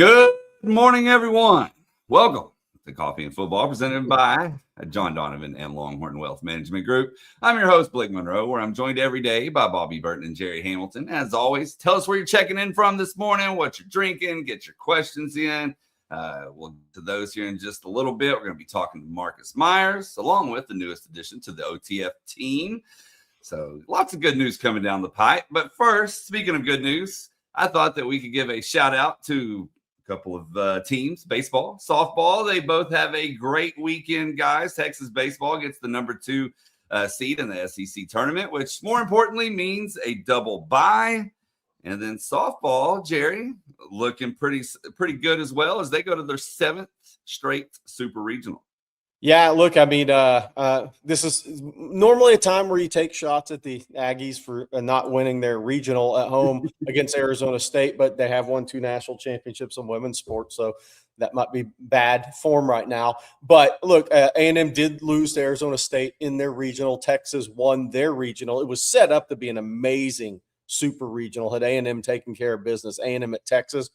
Good morning, everyone. Welcome to Coffee and Football, presented by John Donovan and Longhorn Wealth Management Group. I'm your host, Blake Monroe, where I'm joined every day by Bobby Burton and Jerry Hamilton. As always, tell us where you're checking in from this morning, what you're drinking, get your questions in. We'll get to those here in just a little bit. We're going to be talking to Marcus Myers, along with the newest addition to the OTF team. So lots of good news coming down the pipe. But first, speaking of good news, I thought that we could give a shout out to a couple of teams, baseball, softball. They both have a great weekend, guys. Texas baseball gets the number 2 seed in the SEC tournament, which more importantly means a double bye. And then softball, Jerry, looking pretty good as well as they go to their 7th straight super regional. Yeah, look, I mean, this is normally a time where you take shots at the Aggies for not winning their regional at home against Arizona State, but they have won 2 national championships in women's sports, so that might be bad form right now. But look, A&M did lose to Arizona State in their regional. Texas won their regional. It was set up to be an amazing super regional. Had A&M taken care of business, A&M at Texas,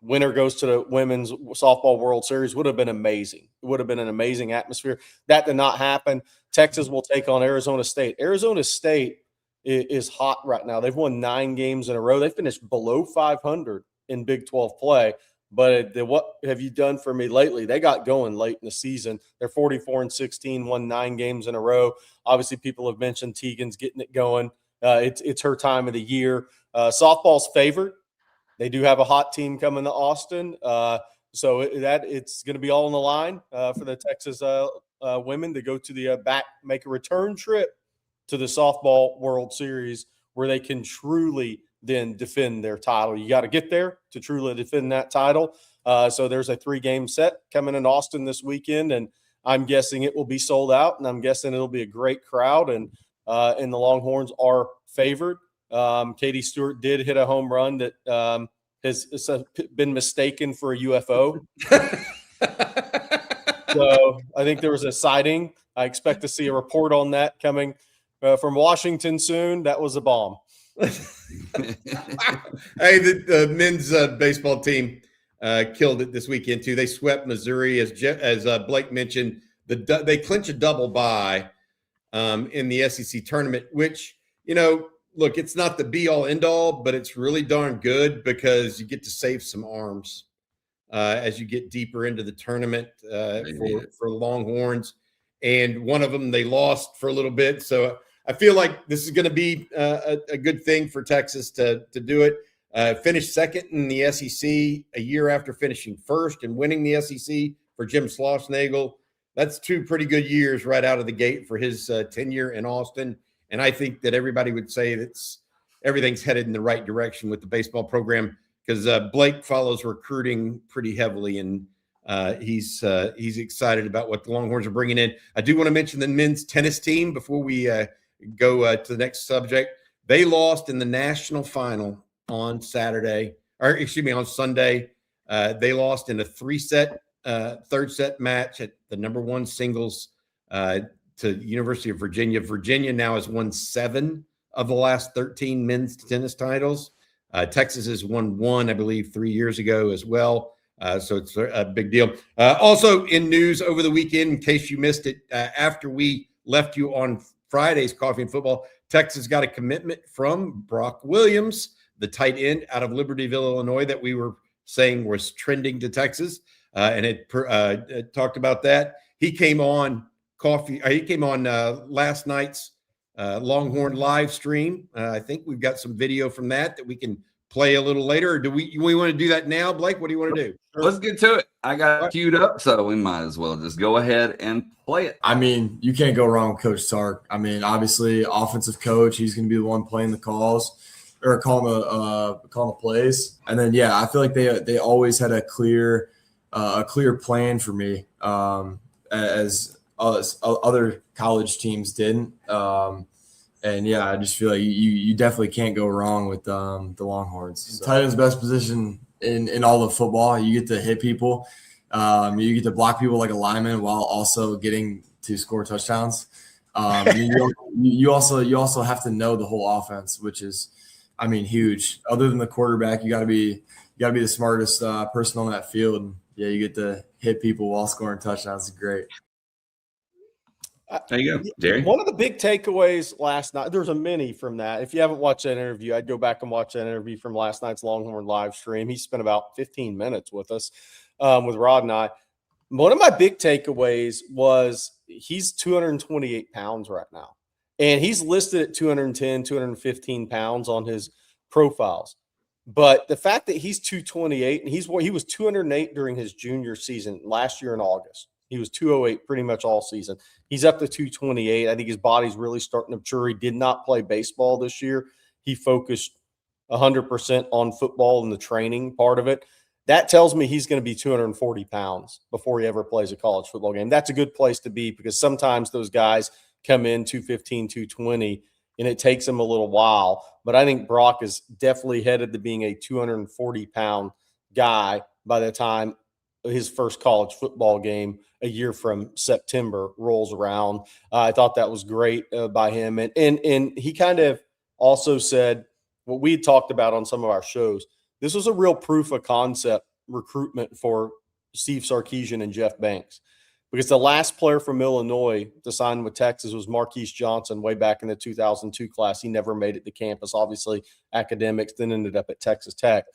winner goes to the Women's Softball World Series, would have been amazing. It would have been an amazing atmosphere. That did not happen. Texas will take on Arizona State. Arizona State is hot right now. They've won 9 games in a row. They finished below 500 in Big 12 play. But what have you done for me lately? They got going late in the season. They're 44-16, won 9 games in a row. Obviously, people have mentioned Tegan's getting it going. It's her time of the year. Softball's favored. They do have a hot team coming to Austin, so it's going to be all on the line for the Texas women to go to the make a return trip to the Softball World Series where they can truly then defend their title. You got to get there to truly defend that title. So there's a 3-game set coming in Austin this weekend, and I'm guessing it will be sold out, and I'm guessing it'll be a great crowd, and the Longhorns are favored. Katie Stewart did hit a home run that has been mistaken for a UFO. So I think there was a sighting. I expect to see a report on that coming from Washington soon. That was a bomb. Hey, the men's baseball team killed it this weekend too. They swept Missouri, as Blake mentioned. They clinch a double bye in the SEC tournament, which, look, it's not the be-all, end-all, but it's really darn good because you get to save some arms as you get deeper into the tournament for Longhorns. And one of them, they lost for a little bit. So I feel like this is going to be a good thing for Texas to do it. Finished second in the SEC a year after finishing first and winning the SEC for Jim Schlossnagle. That's 2 pretty good years right out of the gate for his tenure in Austin. And I think that everybody would say everything's headed in the right direction with the baseball program because Blake follows recruiting pretty heavily, and he's excited about what the Longhorns are bringing in. I do want to mention the men's tennis team before we go to the next subject. They lost in the national final on Sunday. They lost in a 3-set, third set match at the number 1 singles to the University of Virginia. Virginia now has won 7 of the last 13 men's tennis titles. Texas has won 1, I believe, 3 years ago as well. So it's a big deal. Also in news over the weekend, in case you missed it, after we left you on Friday's Coffee and Football, Texas got a commitment from Brock Williams, the tight end out of Libertyville, Illinois, that we were saying was trending to Texas. And it talked about that. He came on last night's Longhorn live stream. I think we've got some video from that we can play a little later. Or do we want to do that now, Blake? What do you want to do? Let's get to it. I got it queued up, so we might as well just go ahead and play it. I mean, you can't go wrong with Coach Sark. I mean, obviously, offensive coach, he's going to be the one playing the calls or calling the plays. And then, yeah, I feel like they always had a clear plan for me as other college teams didn't. And yeah, I just feel like you definitely can't go wrong with the Longhorns. So. Tight end's best position in all of football. You get to hit people. You get to block people like a lineman while also getting to score touchdowns. You also have to know the whole offense, which is, I mean, huge. Other than the quarterback, you got to be got to be the smartest person on that field. And yeah, you get to hit people while scoring touchdowns. It's great. There you go, Jerry. One of the big takeaways last night, there's a mini from that. If you haven't watched that interview, I'd go back and watch that interview from last night's Longhorn live stream. He spent about 15 minutes with us, with Rod and I. One of my big takeaways was he's 228 pounds right now. And he's listed at 210, 215 pounds on his profiles. But the fact that he's 228 and he was 208 during his junior season last year in August. He was 208 pretty much all season. He's up to 228. I think his body's really starting to mature. He did not play baseball this year. He focused 100% on football and the training part of it. That tells me he's going to be 240 pounds before he ever plays a college football game. That's a good place to be because sometimes those guys come in 215, 220, and it takes them a little while. But I think Brock is definitely headed to being a 240-pound guy by the time his first college football game a year from September rolls around. I thought that was great by him. And he kind of also said what we had talked about on some of our shows. This was a real proof of concept recruitment for Steve Sarkisian and Jeff Banks, because the last player from Illinois to sign with Texas was Marquise Johnson way back in the 2002 class. He never made it to campus, obviously academics, then ended up at Texas Tech.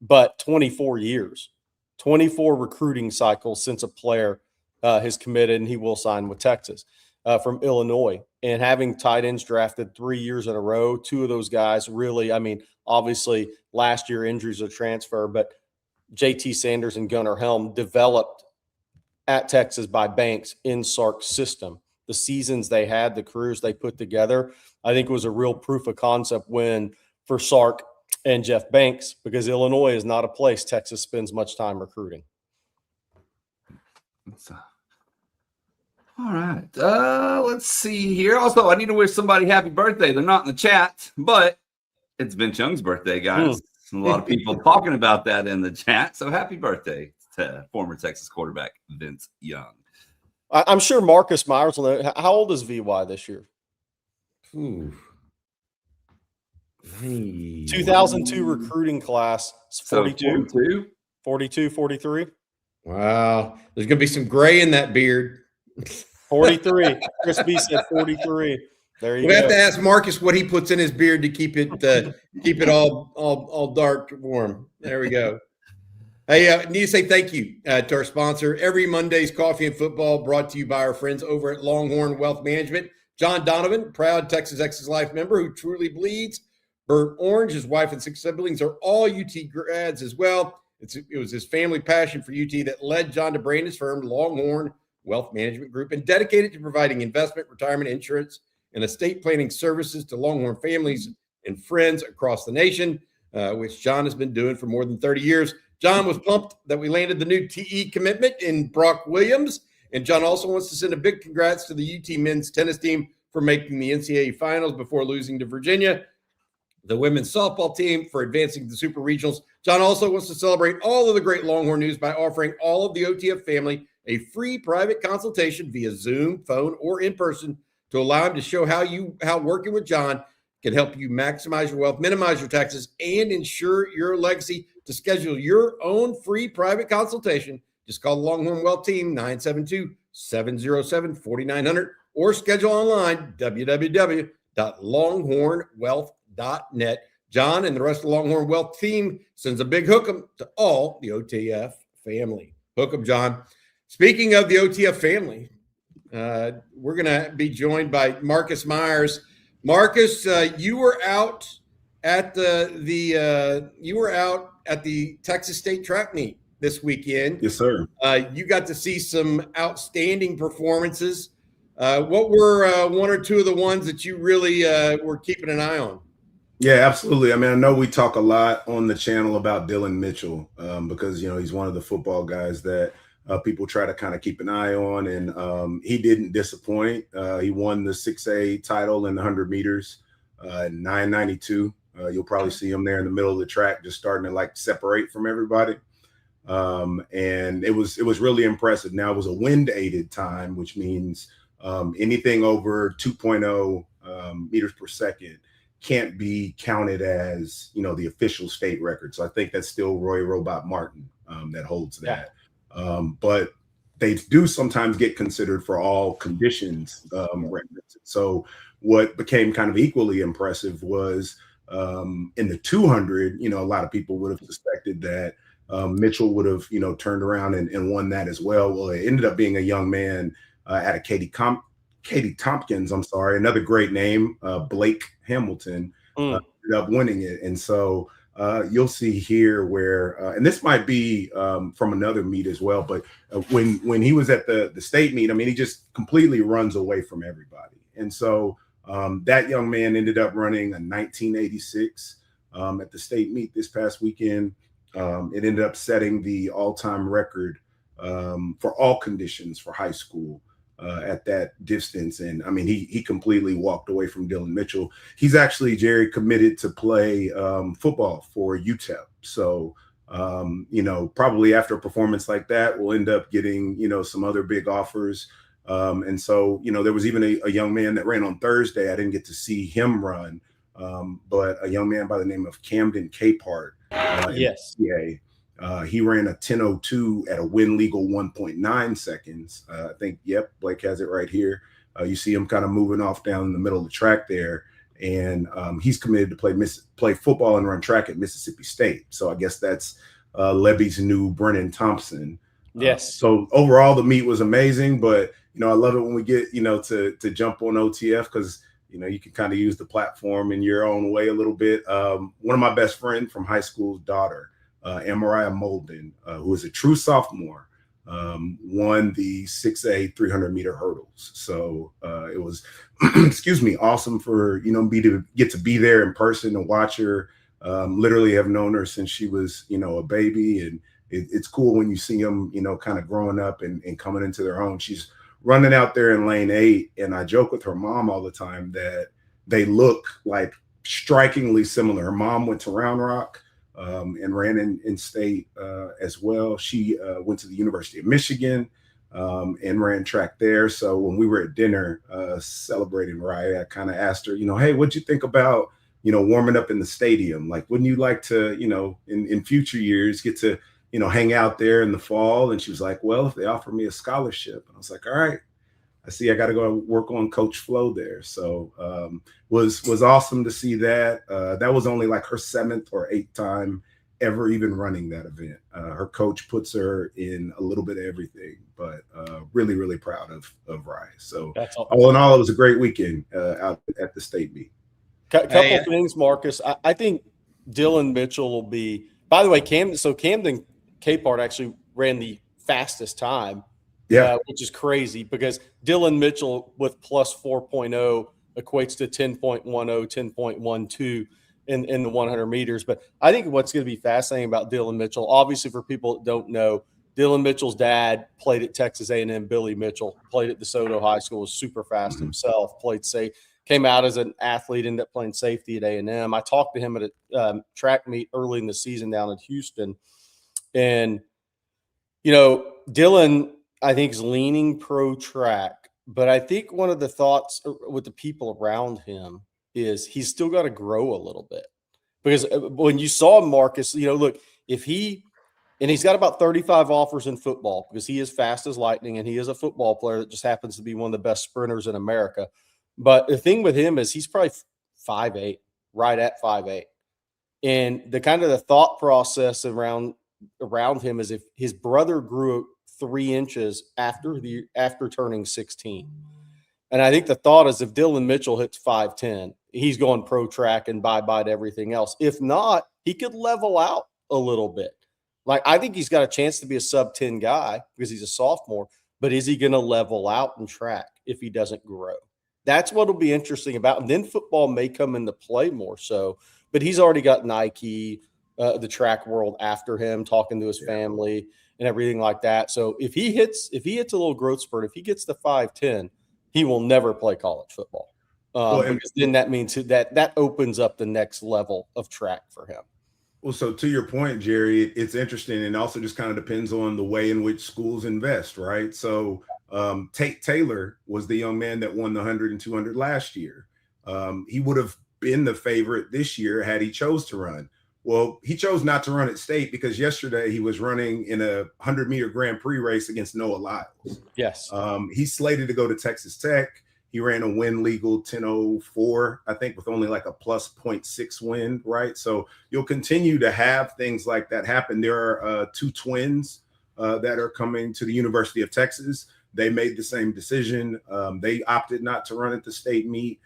But 24 years, 24 recruiting cycles since a player has committed, and he will sign with Texas from Illinois. And having tight ends drafted 3 years in a row, two of those guys really, I mean, obviously last year injuries are transfer, but JT Sanders and Gunnar Helm developed at Texas by Banks in Sark's system. The seasons they had, the careers they put together, I think was a real proof of concept win for Sark and Jeff Banks, because Illinois is not a place Texas spends much time recruiting. All right. Let's see here. Also, I need to wish somebody happy birthday. They're not in the chat, but it's Vince Young's birthday, guys. A lot of people talking about that in the chat. So happy birthday to former Texas quarterback Vince Young. I'm sure Marcus Myers will know. How old is VY this year? 2002 recruiting class. 42, So 42, 43. Wow. There's going to be some gray in that beard. 43. Chris B said 43. There you We go. have to ask Marcus what he puts in his beard to keep it all dark warm. There we go. Hey, I need to say thank you to our sponsor. Every Monday's Coffee and Football brought to you by our friends over at Longhorn Wealth Management. John Donovan, proud Texas Ex's Life member who truly bleeds. Bert Orange, his wife and 6 siblings are all UT grads as well. It was his family passion for UT that led John to brand his firm, Longhorn Wealth Management Group, and dedicated to providing investment, retirement, insurance, and estate planning services to Longhorn families and friends across the nation, which John has been doing for more than 30 years. John was pumped that we landed the new TE commitment in Brock Williams, and John also wants to send a big congrats to the UT men's tennis team for making the NCAA finals before losing to Virginia, the women's softball team for advancing to the Super Regionals. John also wants to celebrate all of the great Longhorn news by offering all of the OTF family a free private consultation via Zoom, phone, or in person to allow him to show how working with John can help you maximize your wealth, minimize your taxes, and ensure your legacy. To schedule your own free private consultation, just call the Longhorn Wealth Team, 972-707-4900, or schedule online, www.longhornwealth.net. John and the rest of the Longhorn Wealth Team sends a big hook 'em to all the OTF family. Hook 'em, John. Speaking of the OTF family, we're going to be joined by Marcus Myers. Marcus, you were out at the Texas State track meet this weekend. Yes, sir. You got to see some outstanding performances. What were one or two of the ones that you really were keeping an eye on? Yeah, absolutely. I mean, I know we talk a lot on the channel about Dylan Mitchell because, he's one of the football guys that people try to kind of keep an eye on, and he didn't disappoint. He won the 6A title in the 100 meters, 992. You'll probably see him there in the middle of the track, just starting to separate from everybody. And it was really impressive. Now it was a wind aided time, which means anything over 2.0 meters per second can't be counted as, the official state record. So I think that's still Roy Robot Martin that holds that. But they do sometimes get considered for all conditions records. So what became kind of equally impressive was in the 200, a lot of people would have suspected that Mitchell would have, turned around and won that as well. Well, it ended up being a young man out of Katie Tompkins, another great name, Blake Hamilton, ended up winning it. And so you'll see here where, and this might be from another meet as well, but when he was at the state meet, I mean, he just completely runs away from everybody. And so that young man ended up running a 1986 at the state meet this past weekend. It ended up setting the all-time record for all conditions for high school at that distance. And I mean, he completely walked away from Dylan Mitchell. He's actually, Jerry, committed to play football for UTEP. So, probably after a performance like that, we'll end up getting, some other big offers. And so, there was even a young man that ran on Thursday. I didn't get to see him run, but a young man by the name of Camden Capehart. Yes. He ran a 10:02 at a win legal 1.9 seconds. I think, Blake has it right here. You see him kind of moving off down in the middle of the track there. And he's committed to play football and run track at Mississippi State. So I guess that's Lebby's new Brennan Thompson. Yes. So overall, the meet was amazing. But, I love it when we get, to jump on OTF because, you can kind of use the platform in your own way a little bit. One of my best friends from high school's daughter, Amariah Molden, who is a true sophomore, won the 6A 300-meter hurdles. So it was, awesome for, me to get to be there in person and watch her. Literally have known her since she was, a baby. And it's cool when you see them, kind of growing up and coming into their own. She's running out there in lane 8. And I joke with her mom all the time that they look like strikingly similar. Her mom went to Round Rock. And ran in state as well. She went to the University of Michigan and ran track there. So when we were at dinner celebrating Rye, I kind of asked her, hey, what'd you think about, warming up in the stadium? Like, wouldn't you like to, in future years get to, hang out there in the fall? And she was like, well, if they offer me a scholarship. And I was like, all right. I see I got to go work on Coach Flo there. So was awesome to see that. That was only like her 7th or 8th time ever even running that event. Her coach puts her in a little bit of everything, but really, really proud of Rye. So all in all, it was a great weekend out at the state meet. Couple things, Marcus. I think Dylan Mitchell will be, by the way, Camden Capehart actually ran the fastest time. Yeah, which is crazy because Dylan Mitchell with plus 4.0 equates to 10.10, 10.12 in the 100 meters. But I think what's going to be fascinating about Dylan Mitchell, obviously for people that don't know, Dylan Mitchell's dad played at Texas A&M. Billy Mitchell played at DeSoto High School, was super fast himself, played safe, came out as an athlete, ended up playing safety at A&M. I talked to him at a track meet early in the season down in Houston. And, Dylan – I think is leaning pro track, but I think one of the thoughts with the people around him is he's still got to grow a little bit because when you saw Marcus, look, he's got about 35 offers in football because he is fast as lightning and he is a football player that just happens to be one of the best sprinters in America. But the thing with him is he's probably 5'8", right at 5'8". And the kind of the thought process around him is if his brother grew 3 inches after turning 16. And I think the thought is if Dylan Mitchell hits 5'10", he's going pro track and bye-bye to everything else. If not, he could level out a little bit. Like, I think he's got a chance to be a sub-10 guy because he's a sophomore, but is he going to level out in track if he doesn't grow? That's what will be interesting about. And then football may come into play more so, but he's already got Nike, the track world after him, talking to his family and everything like that. So if he hits a little growth spurt, if he gets to 5'10", he will never play college football. Because then that means that opens up the next level of track for him. Well, so to your point, Jerry, it's interesting, and also just kind of depends on the way in which schools invest, right? So Tate Taylor was the young man that won the 100 and 200 last year. He would have been the favorite this year had he chose to run. Well, he chose not to run at State because yesterday he was running in a 100-meter Grand Prix race against Noah Lyles. Yes. He's slated to go to Texas Tech. He ran a win legal 10.04, I think, with only like a plus 0.6 wind, right? So you'll continue to have things like that happen. There are 2 twins that are coming to the University of Texas. They made the same decision. They opted not to run at the state meet.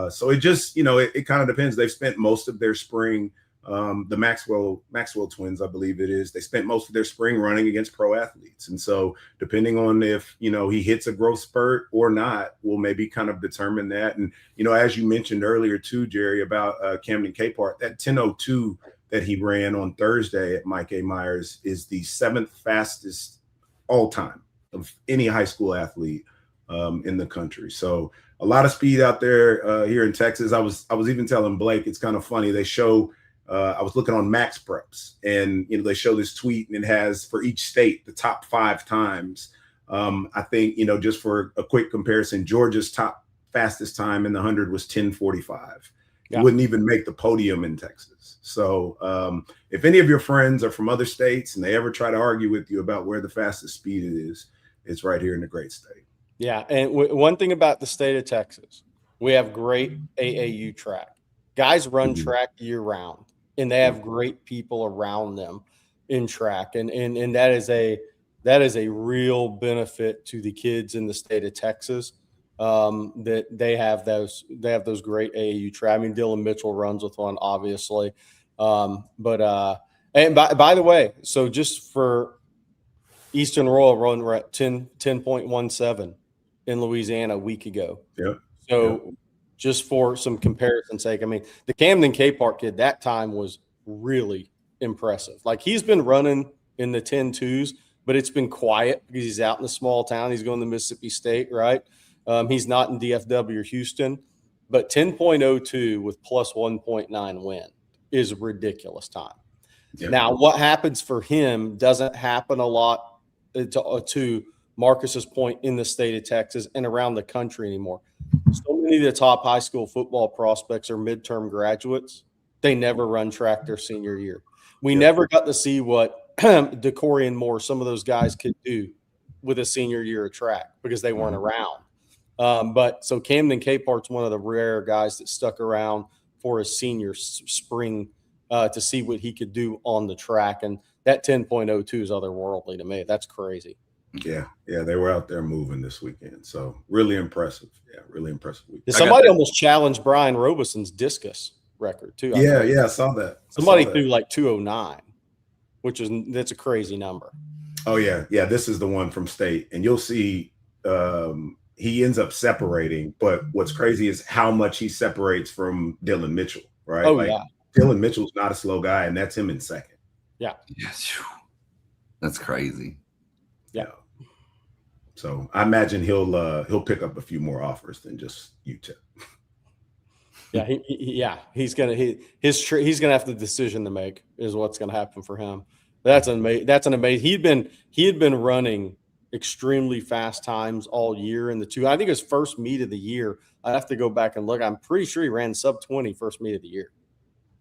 So it just, it kind of depends. They've spent most of their spring, the Maxwell twins, I believe it is. They spent most of their spring running against pro athletes. And so depending on if, he hits a growth spurt or not, will maybe kind of determine that. And, as you mentioned earlier too, Jerry, about Camden Capehart, that 10.02 that he ran on Thursday at Mike A. Myers is the 7th fastest all time of any high school athlete in the country. So a lot of speed out there here in Texas. I was even telling Blake, it's kind of funny. They show, I was looking on Max Preps, and they show this tweet, and it has for each state the top 5 times. I think just for a quick comparison, Georgia's top fastest time in the 100 was 10:45. Yeah. It wouldn't even make the podium in Texas. So if any of your friends are from other states and they ever try to argue with you about where the fastest speed is, it's right here in the great state. Yeah, and one thing about the state of Texas, we have great AAU track. Guys run track year round, and they have great people around them in track, and that is a real benefit to the kids in the state of Texas. That they have those great AAU track. I mean, Dylan Mitchell runs with one, obviously, and by the way, so just for Eastern Royal run, we're at 10.17 in Louisiana a week ago. Yeah. So just for some comparison's sake, I mean, the Camden Capehart kid, that time was really impressive. Like, he's been running in the 10.2s, but it's been quiet because he's out in a small town. He's going to Mississippi State, right? He's not in DFW or Houston, but 10.02 with plus 1.9 wind is a ridiculous time. Yep. Now, what happens for him doesn't happen a lot to Marcus's point in the state of Texas and around the country anymore. So many of the top high school football prospects are midterm graduates. They never run track their senior year. We never got to see what DeCorian Moore, some of those guys could do with a senior year of track because they weren't around. But so Camden Capehart's one of the rare guys that stuck around for his senior spring to see what he could do on the track. And that 10.02 is otherworldly to me. That's crazy. Yeah, they were out there moving this weekend. So really impressive. Yeah, really impressive weekend. Somebody almost challenged Brian Robeson's discus record too. I saw that. Somebody threw like 209, that's a crazy number. Oh yeah. This is the one from state, and you'll see he ends up separating. But what's crazy is how much he separates from Dylan Mitchell, right? Oh yeah. Dylan Mitchell's not a slow guy, and that's him in second. Yeah. Yes. That's crazy. Yeah. So I imagine he'll pick up a few more offers than just UTEP. Yeah, he's gonna have the decision to make is what's gonna happen for him. That's an amazing. He had been running extremely fast times all year in the 2. I think his first meet of the year. I'd have to go back and look. I'm pretty sure he ran sub 20 first meet of the year.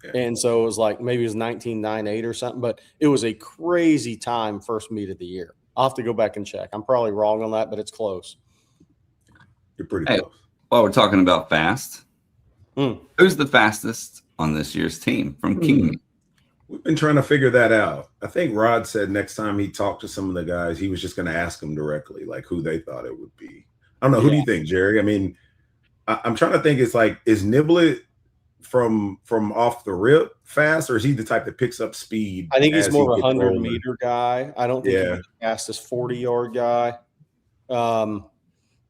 Yeah. And so it was like maybe it was 19.98 or something, but it was a crazy time first meet of the year. I'll have to go back and check. I'm probably wrong on that, but it's close. You're pretty close. While we're talking about fast, who's the fastest on this year's team from King? We've been trying to figure that out. I think Rod said next time he talked to some of the guys, he was just going to ask them directly, like who they thought it would be. I don't know. Who do you think, Jerry? I mean, I'm trying to think. It's like, is Niblett from off the rip fast, or is he the type that picks up speed? I think he's more of a 100-meter guy. I don't think he's the fastest 40-yard guy. One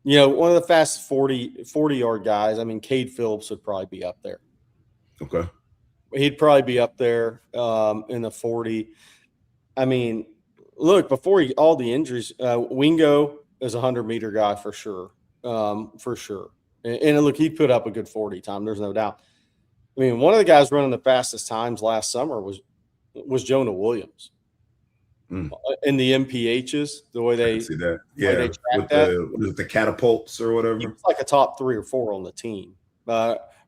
of the fastest 40-yard guys, I mean, Cade Phillips would probably be up there. Okay. He'd probably be up there in the 40. I mean, look, before all the injuries, Wingo is a 100-meter guy for sure. And look, he put up a good 40 time. There's no doubt. I mean, one of the guys running the fastest times last summer was Jonah Williams. In the MPHs, the way they see that, with the catapults or whatever. He was like a top 3 or 4 on the team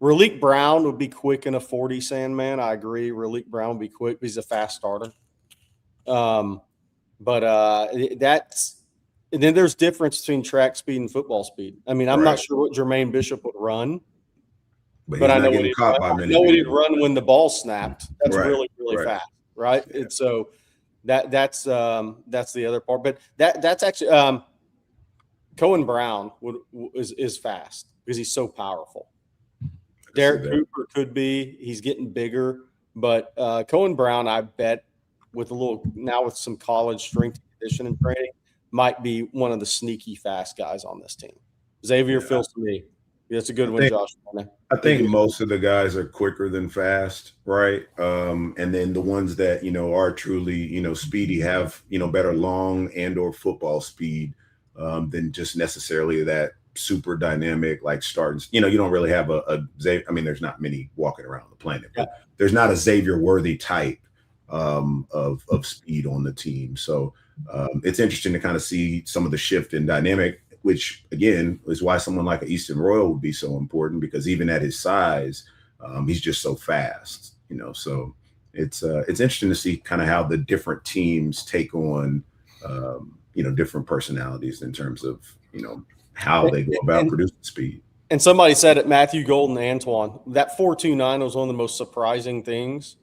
Raleek Brown would be quick in a 40, Sandman. I agree. Raleek Brown would be quick. He's a fast starter. That's – and then there's difference between track speed and football speed. I mean, I'm not sure what Jermaine Bishop would run. But I know what he'd run when the ball snapped. That's really fast, right? Yeah. And so that's the other part. But that's actually Cohen Brown is fast because he's so powerful. Derek Cooper could be. He's getting bigger, but Cohen Brown, I bet, with some college strength and conditioning training, might be one of the sneaky fast guys on this team. Xavier feels to me. That's a good one, Josh. I think most of the guys are quicker than fast, right? And then the ones that, are truly, speedy have, better long and or football speed than just necessarily that super dynamic, like starting, you don't really have a Xavier. I mean, there's not many walking around the planet, but there's not a Xavier worthy type of speed on the team. So it's interesting to kind of see some of the shift in dynamic, which again is why someone like Easton Royal would be so important, because even at his size, he's just so fast, so it's interesting to see kind of how the different teams take on, different personalities in terms of, how they go about producing speed. And somebody said it, Matthew Golden, Antoine, that 4.29 was one of the most surprising things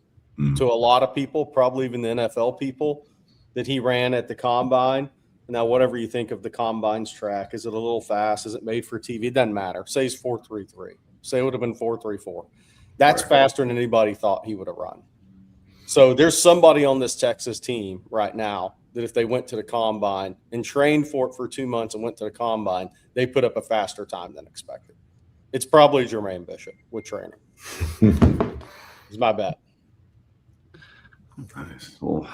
to a lot of people, probably even the NFL people, that he ran at the combine. Now, whatever you think of the combine's track, is it a little fast? Is it made for TV? It doesn't matter. Say he's 4.33. Say it would have been 4.34. That's faster than anybody thought he would have run. So there's somebody on this Texas team right now that if they went to the combine and trained for it for 2 months and went to the combine, they put up a faster time than expected. It's probably Jermaine Bishop with training. It's my bet. Nice. Well,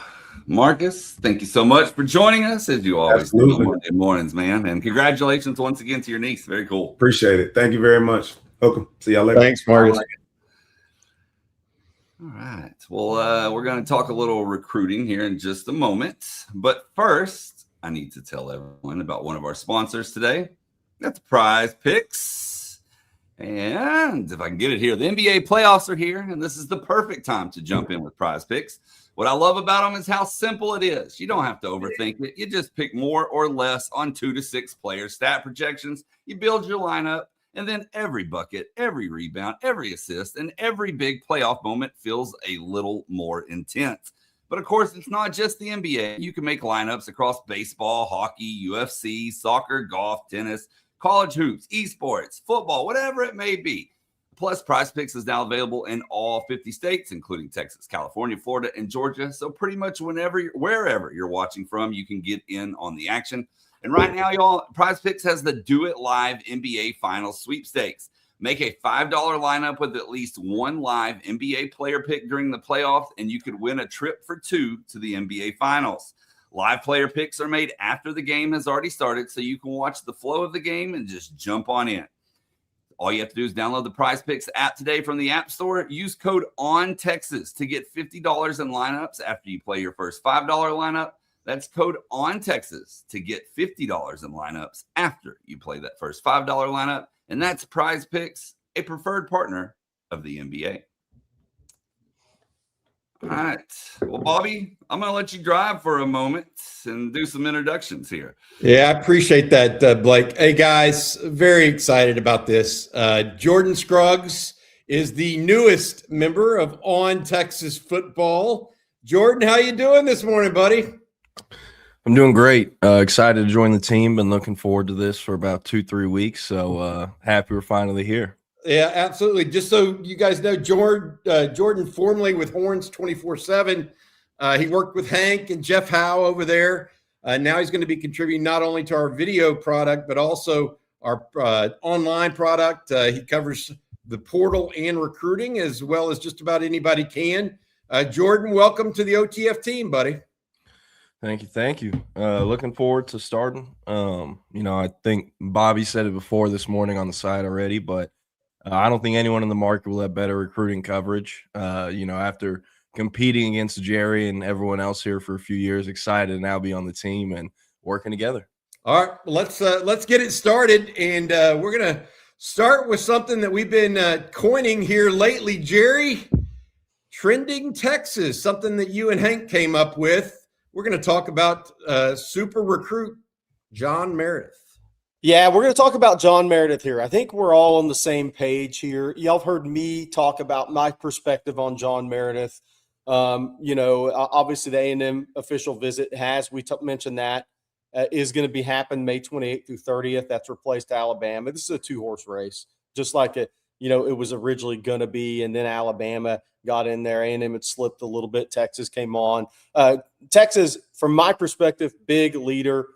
Marcus, thank you so much for joining us, as you always do on Monday mornings, man. And congratulations once again to your niece. Very cool. Appreciate it. Thank you very much. Welcome. See y'all later. Thanks, Marcus. All right. Well, we're going to talk a little recruiting here in just a moment. But first, I need to tell everyone about one of our sponsors today. That's Prize Picks. And if I can get it here, the NBA playoffs are here, and this is the perfect time to jump in with Prize Picks. What I love about them is how simple it is. You don't have to overthink it. You just pick more or less on 2 to 6 player stat projections. You build your lineup, and then every bucket, every rebound, every assist, and every big playoff moment feels a little more intense. But of course, it's not just the NBA. You can make lineups across baseball, hockey, UFC, soccer, golf, tennis, college hoops, esports, football, whatever it may be. Plus, Prize Picks is now available in all 50 states, including Texas, California, Florida, and Georgia. So pretty much wherever you're watching from, you can get in on the action. And right now, y'all, Prize Picks has the Do It Live NBA Finals sweepstakes. Make a $5 lineup with at least one live NBA player pick during the playoffs, and you could win a trip for 2 to the NBA Finals. Live player picks are made after the game has already started, so you can watch the flow of the game and just jump on in. All you have to do is download the Prize Picks app today from the App Store. Use code ONTEXAS to get $50 in lineups after you play your first $5 lineup. That's code ONTEXAS to get $50 in lineups after you play that first $5 lineup. And that's Prize Picks, a preferred partner of the NBA. All right. Well, Bobby, I'm going to let you drive for a moment and do some introductions here. Yeah, I appreciate that, Blake. Hey, guys, very excited about this. Jordan Scruggs is the newest member of On Texas Football. Jordan, how you doing this morning, buddy? I'm doing great. Excited to join the team. Been looking forward to this for about 2-3 weeks. So happy we're finally here. Yeah, absolutely. Just so you guys know, Jordan formerly with Horns 24/7. He worked with Hank and Jeff Howe over there. Now he's going to be contributing not only to our video product, but also our online product. He covers the portal and recruiting as well as just about anybody can. Jordan, welcome to the OTF team, buddy. Thank you. Looking forward to starting. I think Bobby said it before this morning on the side already, but I don't think anyone in the market will have better recruiting coverage. After competing against Jerry and everyone else here for a few years, excited to now be on the team and working together. All right, let's get it started, and we're gonna start with something that we've been coining here lately, Jerry. Trending Texas, something that you and Hank came up with. We're going to talk about super recruit John Meredith. Yeah, we're going to talk about John Meredith here. I think we're all on the same page here. Y'all have heard me talk about my perspective on John Meredith. Obviously the A&M official visit mentioned that is going to be happen May 28th through 30th. That's replaced Alabama. This is a 2-horse race, just like it was originally going to be. And then Alabama got in there. A&M had slipped a little bit. Texas came on. Texas, from my perspective, big leader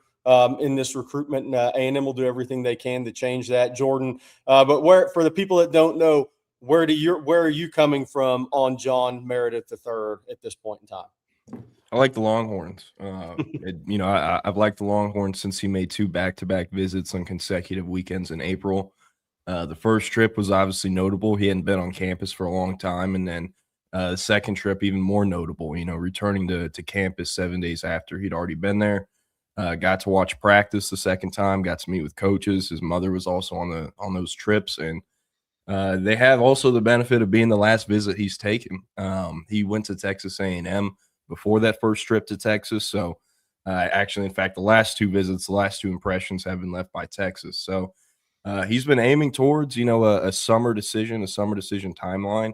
in this recruitment. And A&M will do everything they can to change that, Jordan. But for the people that don't know, where are you coming from on John Meredith III at this point in time? I like the Longhorns. I've liked the Longhorns since he made 2 back-to-back visits on consecutive weekends in April. The first trip was obviously notable. He hadn't been on campus for a long time. And then the second trip, even more notable, returning to campus 7 days after he'd already been there. Got to watch practice the second time, got to meet with coaches. His mother was also on those trips. And they have also the benefit of being the last visit he's taken. He went to Texas A&M before that first trip to Texas. So actually, in fact, the last 2 visits, the last 2 impressions have been left by Texas. So he's been aiming towards, a summer decision timeline.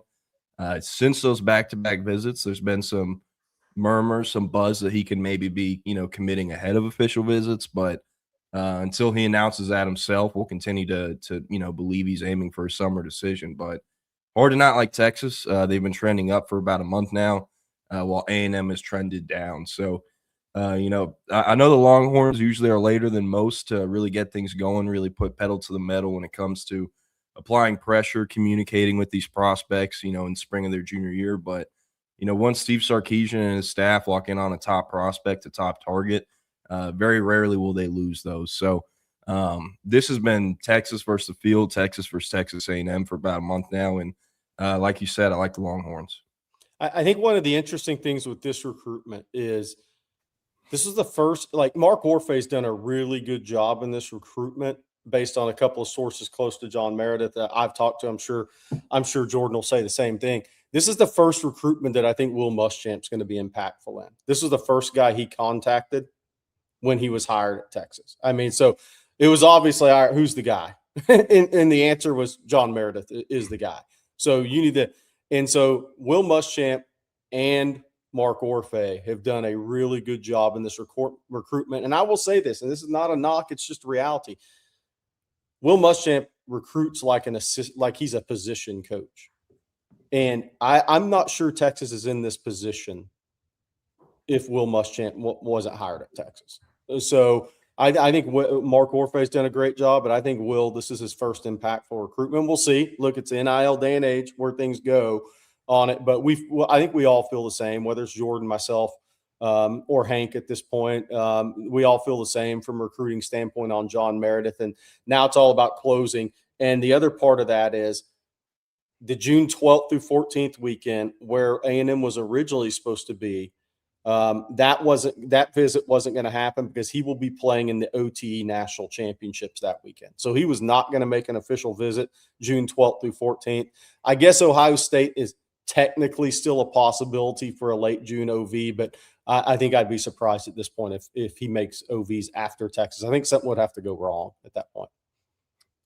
Since those back-to-back visits, there's been some murmurs, some buzz that he can maybe be, committing ahead of official visits. But until he announces that himself, we'll continue to believe he's aiming for a summer decision. But hard to not like Texas. They've been trending up for about a month now, while A&M has trended down. So, I know the Longhorns usually are later than most to really get things going, really put pedal to the metal when it comes to applying pressure, communicating with these prospects, in spring of their junior year. But, once Steve Sarkisian and his staff lock in on a top prospect, a top target, very rarely will they lose those. So this has been Texas versus the field, Texas versus Texas A&M for about a month now. And like you said, I like the Longhorns. I think one of the interesting things with this recruitment is this is the first, Mark Orfe's done a really good job in this recruitment based on a couple of sources close to John Meredith that I've talked to. I'm sure Jordan will say the same thing. This is the first recruitment that I think Will Muschamp's going to be impactful in. This is the first guy he contacted when he was hired at Texas. I mean, so it was obviously, all right, who's the guy? and the answer was John Meredith is the guy. So you need to, and so Will Muschamp and Mark Orfe have done a really good job in this recruitment. And I will say this, and this is not a knock, it's just reality. Will Muschamp recruits like he's a position coach. And I'm not sure Texas is in this position if Will Muschamp wasn't hired at Texas. So I think Mark Orfe has done a great job, but I think this is his first impactful recruitment. We'll see. Look, it's the NIL day and age where things go on it. But I think we all feel the same, whether it's Jordan, myself, or Hank at this point. We all feel the same from a recruiting standpoint on John Meredith. And now it's all about closing. And the other part of that is the June 12th through 14th weekend where A&M was originally supposed to be. That visit wasn't going to happen because he will be playing in the OTE national championships that weekend. So he was not going to make an official visit June 12th through 14th. I guess Ohio State is technically still a possibility for a late June OV, but I think I'd be surprised at this point if he makes OVs after Texas. I think something would have to go wrong at that point.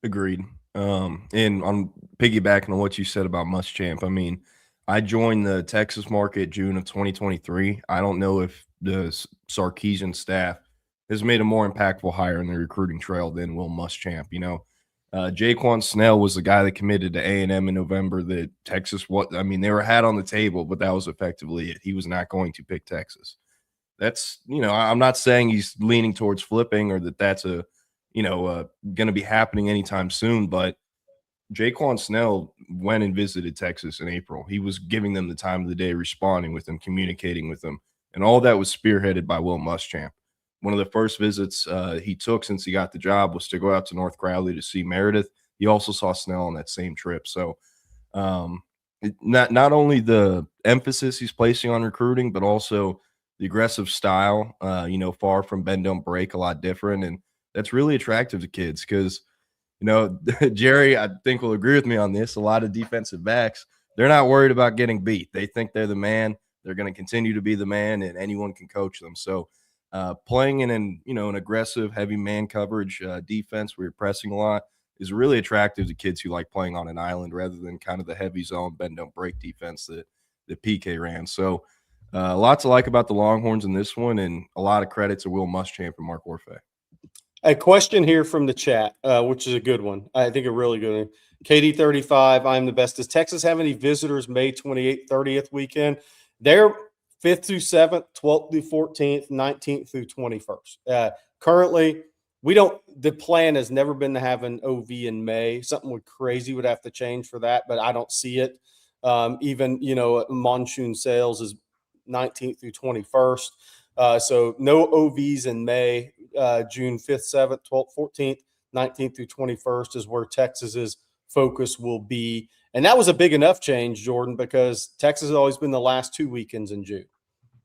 Agreed. And on piggybacking on what you said about Muschamp, I mean, I joined the Texas market June of 2023. I don't know if the Sarkisian staff has made a more impactful hire in the recruiting trail than Will Muschamp. Jaquan Snell was the guy that committed to A&M in November that Texas, they were had on the table, but that was effectively it. He was not going to pick Texas. That's, I'm not saying he's leaning towards flipping or that's going to be happening anytime soon, but Jaquan Snell went and visited Texas in April. He was giving them the time of the day, responding with them, communicating with them, and all that was spearheaded by Will Muschamp. One of the first visits he took since he got the job was to go out to North Crowley to see Meredith. He also saw Snell on that same trip. So not only the emphasis he's placing on recruiting, but also the aggressive style, far from bend, don't break, a lot different. And that's really attractive to kids because, Jerry, I think will agree with me on this. A lot of defensive backs, they're not worried about getting beat. They think they're the man. They're going to continue to be the man, and anyone can coach them. So playing in an aggressive, heavy man coverage defense where you're pressing a lot is really attractive to kids who like playing on an island rather than kind of the heavy zone bend don't break defense that PK ran. So a lot to like about the Longhorns in this one, and a lot of credit to Will Muschamp and Mark Orfe. A question here from the chat, which is a good one. I think a really good one. KD35, I'm the best. Does Texas have any visitors May 28th, 30th weekend? They're 5th through 7th, 12th through 14th, 19th through 21st. Currently, the plan has never been to have an OV in May. Something crazy would have to change for that, but I don't see it. Even, monsoon sales is 19th through 21st. So no OVs in May. June 5th, 7th, 12th, 14th, 19th through 21st is where Texas's focus will be. And that was a big enough change, Jordan, because Texas has always been the last 2 weekends in June.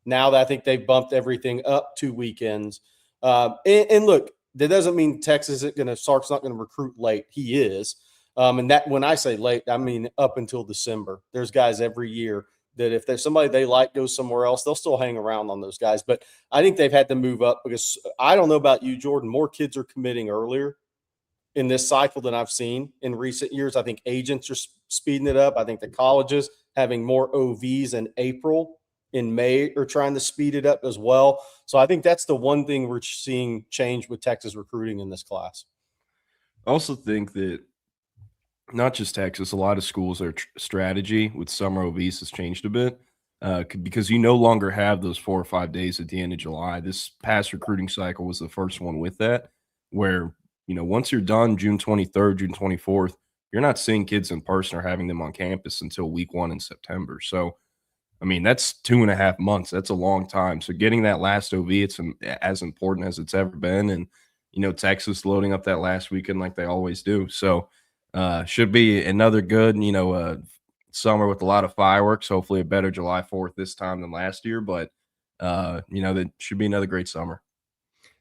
Now that I think they've bumped everything up 2 weekends. And look, that doesn't mean Sark's not going to recruit late. He is. And that when I say late, I mean up until December. There's guys every year that if there's somebody they like goes somewhere else, they'll still hang around on those guys. But I think they've had to move up because I don't know about you, Jordan, more kids are committing earlier in this cycle than I've seen in recent years. I think agents are speeding it up. I think the colleges having more OVs in April, in May are trying to speed it up as well. So I think that's the one thing we're seeing change with Texas recruiting in this class. I also think that not just Texas, a lot of schools, their strategy with summer OVs has changed a bit because you no longer have those 4 or 5 days at the end of July. This past recruiting cycle was the first one with that, where, once you're done June 23rd, June 24th, you're not seeing kids in person or having them on campus until week 1 in September. So, that's 2.5 months. That's a long time. So getting that last OV, it's as important as it's ever been. And, Texas loading up that last weekend like they always do. So, should be another good, summer with a lot of fireworks. Hopefully a better July 4th this time than last year. But, that should be another great summer.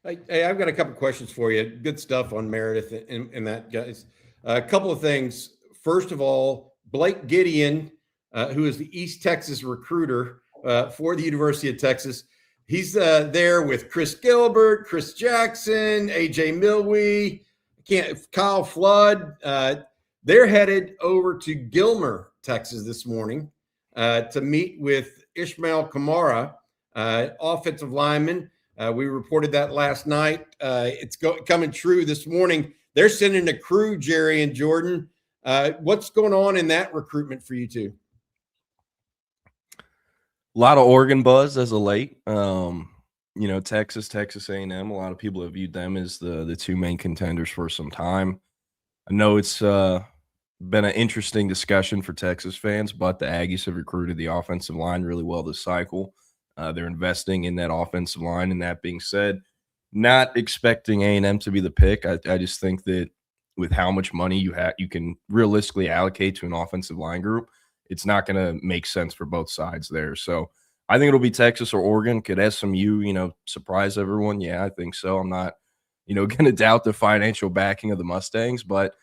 Hey, I've got a couple questions for you. Good stuff on Meredith and that, guys. A couple of things. First of all, Blake Gideon, who is the East Texas recruiter for the University of Texas. He's there with Chris Gilbert, Chris Jackson, AJ Milwee, Kyle Flood. They're headed over to Gilmer, Texas this morning to meet with Ishmael Kamara, offensive lineman. We reported that last night. It's coming true this morning. They're sending a crew, Jerry and Jordan. What's going on in that recruitment for you two? A lot of Oregon buzz as of late. Texas A&M, a lot of people have viewed them as the 2 main contenders for some time. I know it's been an interesting discussion for Texas fans, but the Aggies have recruited the offensive line really well this cycle. They're investing in that offensive line. And that being said, not expecting A&M to be the pick. I just think that with how much money you can realistically allocate to an offensive line group, it's not going to make sense for both sides there. So I think it'll be Texas or Oregon. Could SMU, surprise everyone? Yeah, I think so. I'm not, going to doubt the financial backing of the Mustangs, but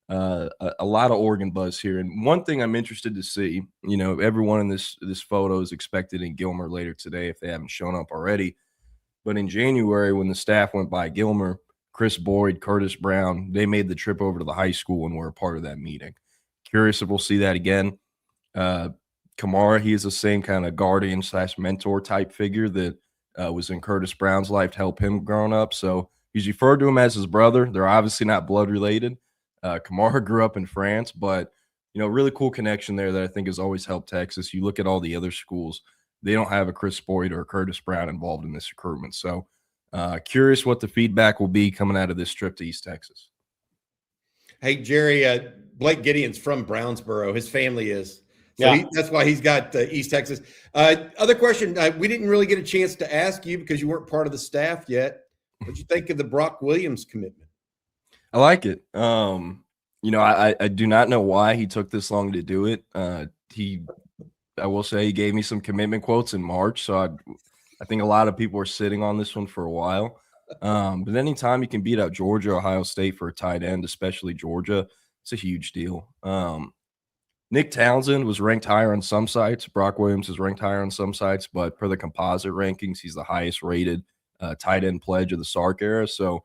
a lot of Oregon buzz here. And one thing I'm interested to see, everyone in this photo is expected in Gilmer later today if they haven't shown up already. But in January, when the staff went by Gilmer, Chris Boyd, Curtis Brown, they made the trip over to the high school and were a part of that meeting. Curious if we'll see that again. Kamara, he is the same kind of guardian / mentor type figure that was in Curtis Brown's life to help him growing up. So he's referred to him as his brother. They're obviously not blood related. Kamara grew up in France, but, really cool connection there that I think has always helped Texas. You look at all the other schools, they don't have a Chris Boyd or a Curtis Brown involved in this recruitment. So curious what the feedback will be coming out of this trip to East Texas. Hey, Jerry, Blake Gideon's from Brownsboro. His family is. So yeah. That's why he's got East Texas. Other question, we didn't really get a chance to ask you because you weren't part of the staff yet. What'd you think of the Brock Williams commitment? I like it. I do not know why he took this long to do it. I will say he gave me some commitment quotes in March, so I think a lot of people are sitting on this one for a while. But anytime you can beat out Georgia, Ohio State for a tight end, especially Georgia, it's a huge deal. Nick Townsend was ranked higher on some sites. Brock Williams is ranked higher on some sites, but per the composite rankings, he's the highest rated tight end pledge of the Sark era. So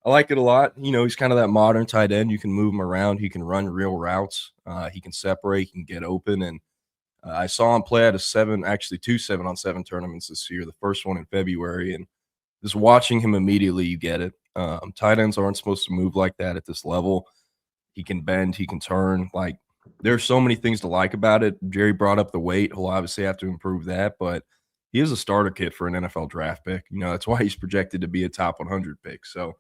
I like it a lot. He's kind of that modern tight end. You can move him around. He can run real routes. He can separate. He can get open. And I saw him play at two 7-on-7 tournaments this year, the first one in February. And just watching him immediately, you get it. Tight ends aren't supposed to move like that at this level. He can bend. He can turn. There's so many things to like about it. Jerry brought up the weight. He'll obviously have to improve that, but he is a starter kit for an NFL draft pick. That's why he's projected to be a top 100 pick. So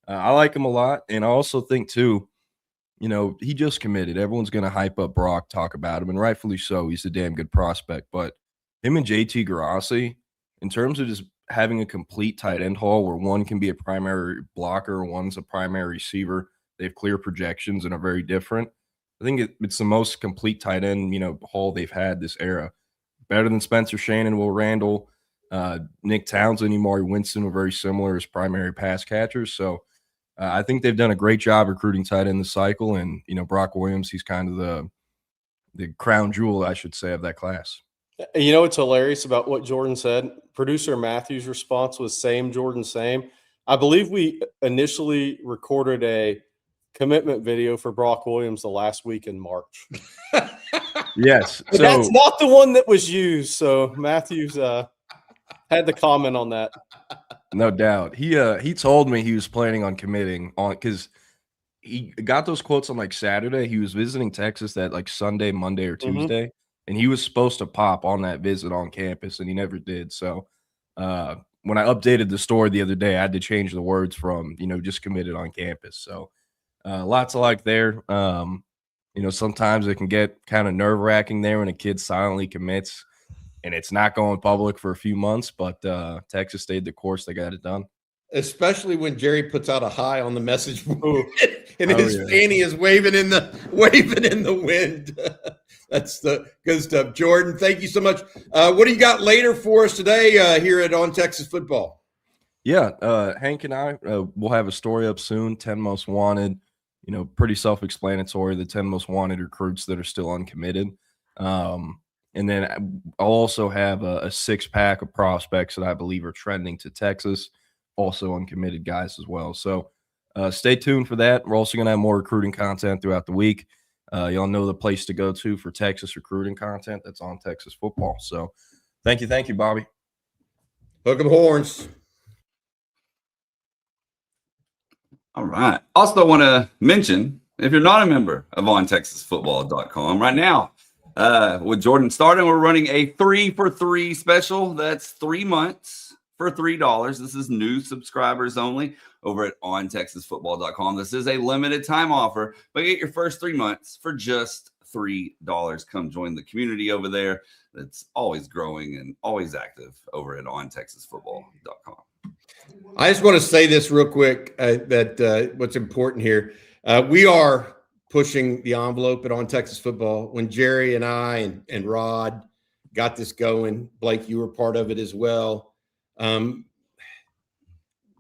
I like him a lot. And I also think, too, he just committed. Everyone's going to hype up Brock, talk about him, and rightfully so. He's a damn good prospect. But him and JT Garassi, in terms of just having a complete tight end haul where one can be a primary blocker, one's a primary receiver, they have clear projections and are very different. I think it's the most complete tight end, haul they've had this era. Better than Spencer Shannon, Will Randall, Nick Townsend, Amari Winston were very similar as primary pass catchers. So I think they've done a great job recruiting tight end this cycle. And, Brock Williams, he's kind of the crown jewel, I should say, of that class. What's hilarious about what Jordan said? Producer Matthew's response was same, Jordan, same. I believe we initially recorded a commitment video for Brock Williams the last week in March. Yes. But that's not the one that was used. So Matthews had to comment on that. No doubt. He told me he was planning on committing on because he got those quotes on Saturday. He was visiting Texas that Sunday, Monday, or Tuesday, and he was supposed to pop on that visit on campus, and he never did. So when I updated the story the other day, I had to change the words from just committed on campus. So lots of like there. Sometimes it can get kind of nerve-wracking there when a kid silently commits and it's not going public for a few months, but Texas stayed the course. They got it done. Especially when Jerry puts out a high on the message board and his fanny is waving in the wind. That's the good stuff. Jordan, thank you so much. What do you got later for us today here at On Texas Football? Yeah, Hank and I will have a story up soon, 10 most wanted, pretty self-explanatory, the 10 most wanted recruits that are still uncommitted. And then I'll also have a 6-pack of prospects that I believe are trending to Texas, also uncommitted guys as well. So stay tuned for that. We're also going to have more recruiting content throughout the week. Y'all know the place to go to for Texas recruiting content. That's On Texas Football. So thank you, Bobby. Hook 'em horns. All right. Also want to mention, if you're not a member of OnTexasFootball.com right now, with Jordan starting, we're running a 3-for-3 special. That's 3 months for $3. This is new subscribers only over at OnTexasFootball.com. This is a limited time offer, but get your first 3 months for just $3. Come join the community over there that's always growing and always active over at OnTexasFootball.com. I just want to say this real quick, that what's important here. We are pushing the envelope at On Texas Football. When Jerry and I and Rod got this going, Blake, you were part of it as well.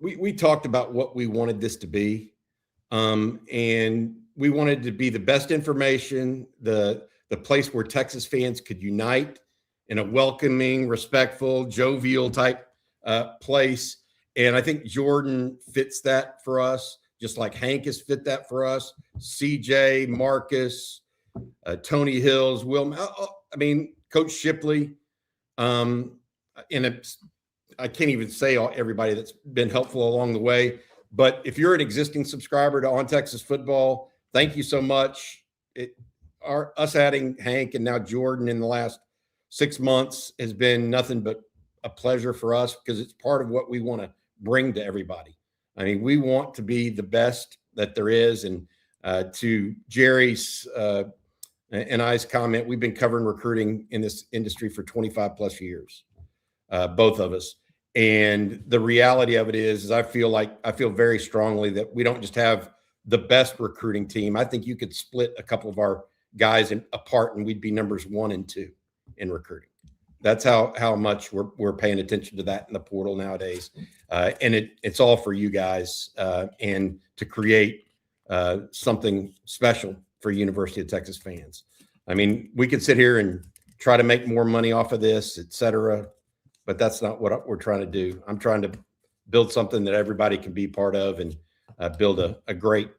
We talked about what we wanted this to be. And we wanted to be the best information, the place where Texas fans could unite in a welcoming, respectful, jovial type place. And I think Jordan fits that for us, just like Hank has fit that for us. CJ, Marcus, Tony Hills, Will. Coach Shipley. And I can't even say everybody that's been helpful along the way. But if you're an existing subscriber to On Texas Football, thank you so much. Us adding Hank and now Jordan in the last 6 months has been nothing but a pleasure for us because it's part of what we want to bring to everybody. I mean, we want to be the best that there is. And to Jerry's and I's comment, we've been covering recruiting in this industry for 25 plus years, both of us. And the reality of it is I feel very strongly that we don't just have the best recruiting team. I think you could split a couple of our guys apart and we'd be numbers 1 and 2 in recruiting. That's how much we're paying attention to that in the portal nowadays. And it's all for you guys and to create something special for University of Texas fans. I mean, we could sit here and try to make more money off of this, et cetera, but that's not what we're trying to do. I'm trying to build something that everybody can be part of and build a great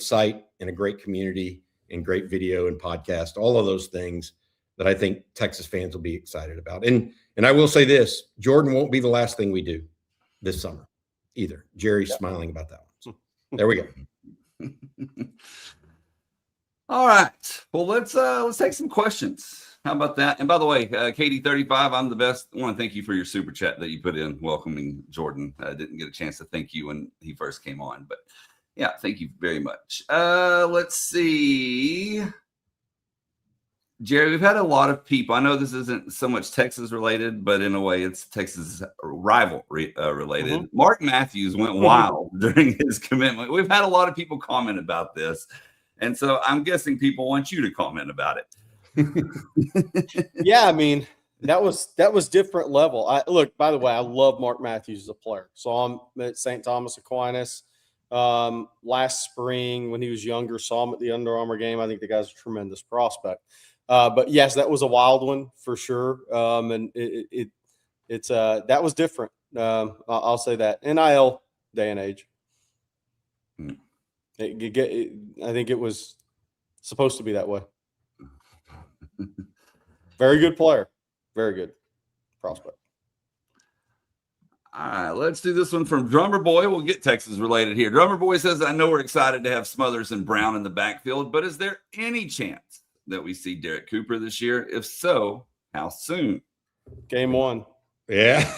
site and a great community and great video and podcast, all of those things that I think Texas fans will be excited about. And I will say this, Jordan won't be the last thing we do this summer either. Jerry's smiling about that one. So there we go. All right. Well, let's take some questions. How about that? And by the way, Katie35, I'm the best. I want to thank you for your super chat that you put in welcoming Jordan. I didn't get a chance to thank you when he first came on, but yeah, thank you very much. Let's see. Jerry, we've had a lot of people. I know this isn't so much Texas related, but in a way it's Texas rival related. Mm-hmm. Mark Matthews went wild during his commitment. We've had a lot of people comment about this. And so I'm guessing people want you to comment about it. Yeah, I mean, that was different level. Look, by the way, I love Mark Matthews as a player. Saw him at St. Thomas Aquinas last spring when he was younger. Saw him at the Under Armour game. I think the guy's a tremendous prospect. But yes, that was a wild one for sure. And it's that was different. I'll say that. NIL day and age. I think it was supposed to be that way. Very good player. Very good prospect. All right, let's do this one from Drummer Boy. We'll get Texas related here. Drummer Boy says, I know we're excited to have Smothers and Brown in the backfield, but is there any chance that we see Derek Cooper this year? If so, how soon? Game one. Yeah.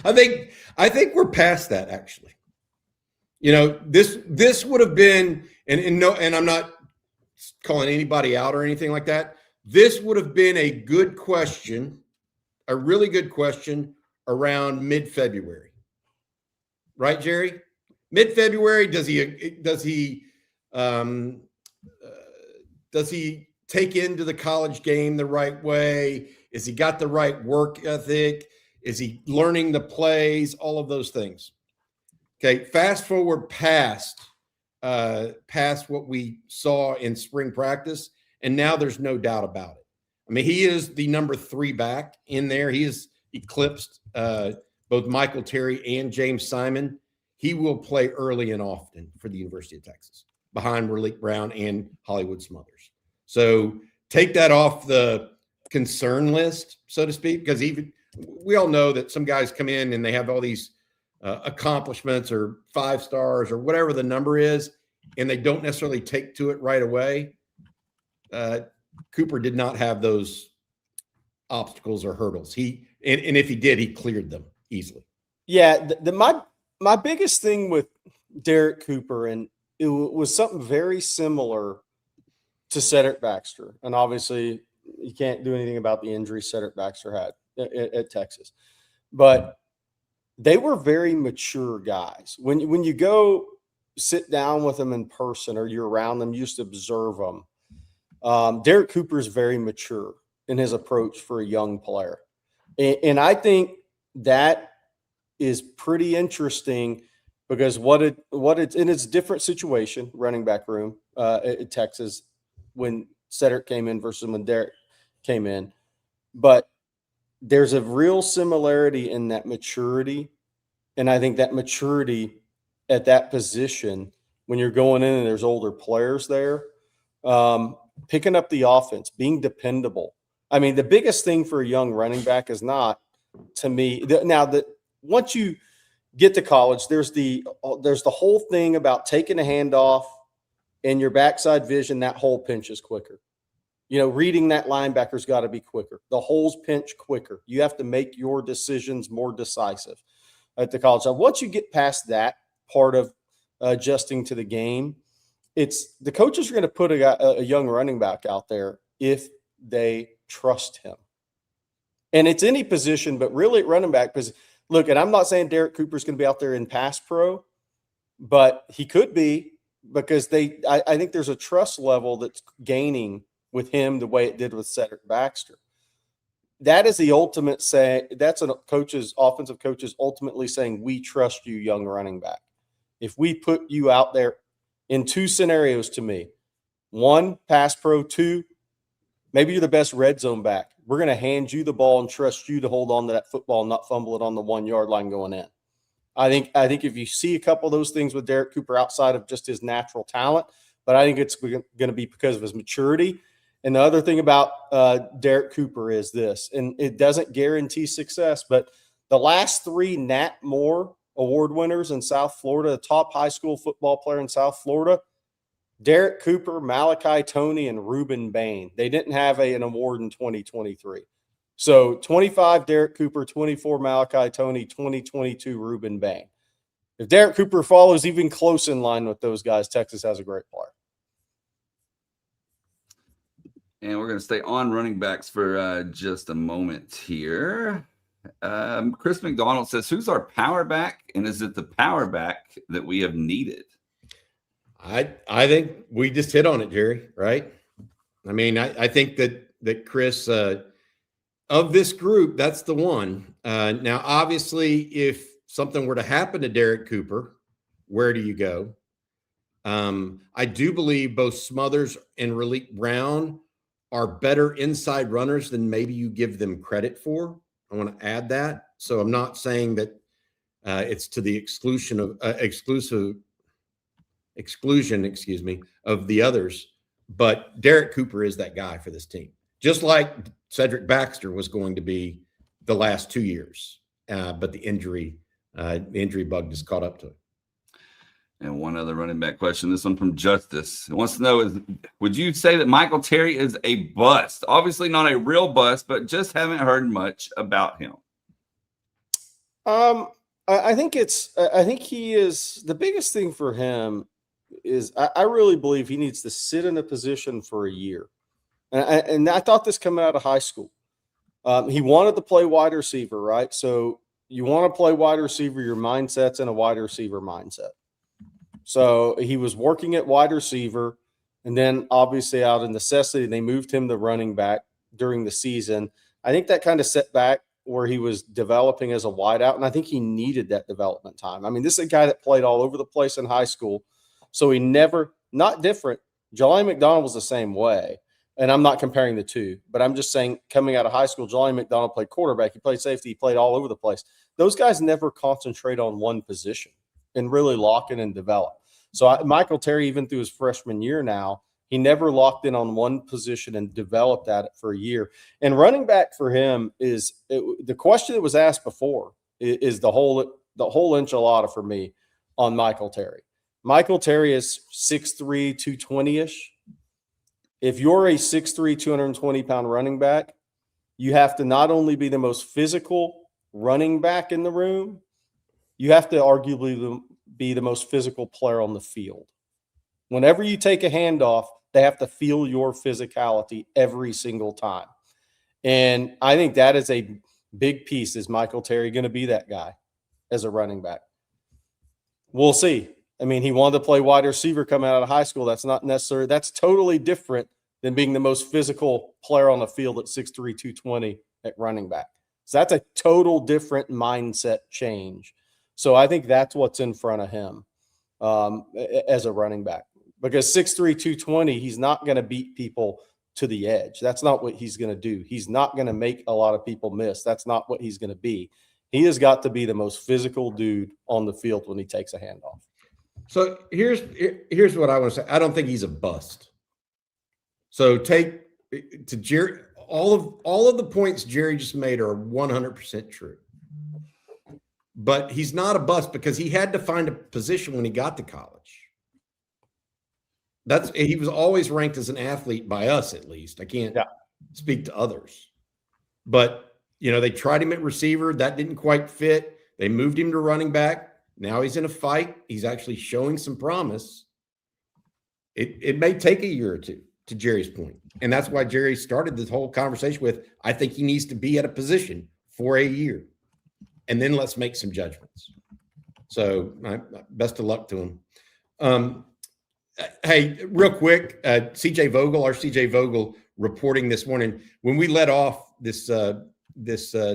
I think we're past that, actually. You know, this would have been, and I'm not calling anybody out or anything like that. This would have been a good question, a really good question around mid-February. Right, Jerry? Mid-February, does he take into the college game the right way? Is he got the right work ethic? Is he learning the plays? All of those things. Okay, fast forward past what we saw in spring practice, and now there's no doubt about it. I mean, he is the number 3 back in there. He has eclipsed both Michael Terry and James Simon. He will play early and often for the University of Texas, behind Malik Brown and Hollywood Smothers. So take that off the concern list, so to speak, because we all know that some guys come in and they have all these accomplishments or 5 stars or whatever the number is, and they don't necessarily take to it right away. Cooper did not have those obstacles or hurdles. And if he did, he cleared them easily. Yeah, my biggest thing with Derek Cooper, and it was something very similar to Cedric Baxter, and obviously you can't do anything about the injury Cedric Baxter had at Texas, but they were very mature guys. When you go sit down with them in person or you're around them, you just observe them. Derek Cooper is very mature in his approach for a young player. And I think that is pretty interesting because it's in its different situation, running back room at Texas when Cedric came in versus when Derek came in. But there's a real similarity in that maturity. And I think that maturity at that position, when you're going in and there's older players there, picking up the offense, being dependable. I mean, the biggest thing for a young running back is not, to me, now that once you get to college, there's the whole thing about taking a handoff and your backside vision, that hole pinches quicker. You know, reading that linebacker's got to be quicker. The holes pinch quicker. You have to make your decisions more decisive at the college level. Once you get past that part of adjusting to the game, it's the coaches are going to put a young running back out there if they trust him. And it's any position, but really at running back, because look, and I'm not saying Derek Cooper's going to be out there in pass pro, but he could be, because I think there's a trust level that's gaining with him the way it did with Cedric Baxter. that is the ultimate say. That's an offensive coaches ultimately saying, we trust you, young running back. If we put you out there in two scenarios to me, one, pass pro, two, maybe you're the best red zone back. We're going to hand you the ball and trust you to hold on to that football and not fumble it on the 1 yard line going in. I think if you see a couple of those things with Derek Cooper outside of just his natural talent, but I think it's going to be because of his maturity. And the other thing about Derek Cooper is this, and it doesn't guarantee success, but the last 3 Nat Moore Award winners in South Florida, the top high school football player in South Florida, Derek Cooper, Malachi Toney, and Reuben Bain. They didn't have an award in 2023. So 25 Derek Cooper, 24 Malachi Toney, 2022 Reuben Bain. If Derek Cooper follows even close in line with those guys, Texas has a great player. And we're going to stay on running backs for just a moment here. Chris McDonald says, who's our power back? And is it the power back that we have needed? I think we just hit on it, Jerry, right? I mean, I think that Chris, of this group, that's the one. Now, obviously, if something were to happen to Derek Cooper, where do you go? I do believe both Smothers and Raleek Brown are better inside runners than maybe you give them credit for. I want to add that. So I'm not saying that it's to the exclusion, of the others, but Derek Cooper is that guy for this team. Just like Cedric Baxter was going to be the last 2 years, but the injury bug just caught up to him. And one other running back question, this one from Justice. It wants to know would you say that Michael Terry is a bust? Obviously not a real bust, but just haven't heard much about him. I think he is. The biggest thing for him is I really believe he needs to sit in a position for a year. And I thought this coming out of high school. He wanted to play wide receiver, right? So you want to play wide receiver, your mindset's in a wide receiver mindset. So he was working at wide receiver, and then obviously out of necessity, they moved him to running back during the season. I think that kind of set back where he was developing as a wideout, and I think he needed that development time. I mean, this is a guy that played all over the place in high school, so he never – not different. Jelani McDonald was the same way, and I'm not comparing the two, but I'm just saying coming out of high school, Jelani McDonald played quarterback. He played safety. He played all over the place. Those guys never concentrate on one position and really lock in and develop. So Michael Terry, even through his freshman year now, he never locked in on one position and developed at it for a year. And running back for him is the question that was asked before is the whole enchilada for me on Michael Terry. Michael Terry is 6'3", 220-ish. If you're a 6'3", 220-pound running back, you have to not only be the most physical running back in the room, you have to arguably be the most physical player on the field. Whenever you take a handoff, they have to feel your physicality every single time. And I think that is a big piece. Is Michael Terry going to be that guy as a running back? We'll see. I mean, he wanted to play wide receiver coming out of high school. That's not necessary. That's totally different than being the most physical player on the field at 6'3", 220 at running back. So that's a total different mindset change. So I think that's what's in front of him as a running back. Because 6'3", 220, he's not going to beat people to the edge. That's not what he's going to do. He's not going to make a lot of people miss. That's not what he's going to be. He has got to be the most physical dude on the field when he takes a handoff. So here's what I want to say. I don't think he's a bust. So take to Jerry. All of the points Jerry just made are 100% true. But he's not a bust because he had to find a position when he got to college. He was always ranked as an athlete by us, at least. I can't speak to others. But, they tried him at receiver. That didn't quite fit. They moved him to running back. Now he's in a fight. He's actually showing some promise. It may take a year or two, to Jerry's point. And that's why Jerry started this whole conversation with, I think he needs to be at a position for a year. And then let's make some judgments. So best of luck to him. Hey, real quick, CJ Vogel reporting this morning. When we let off this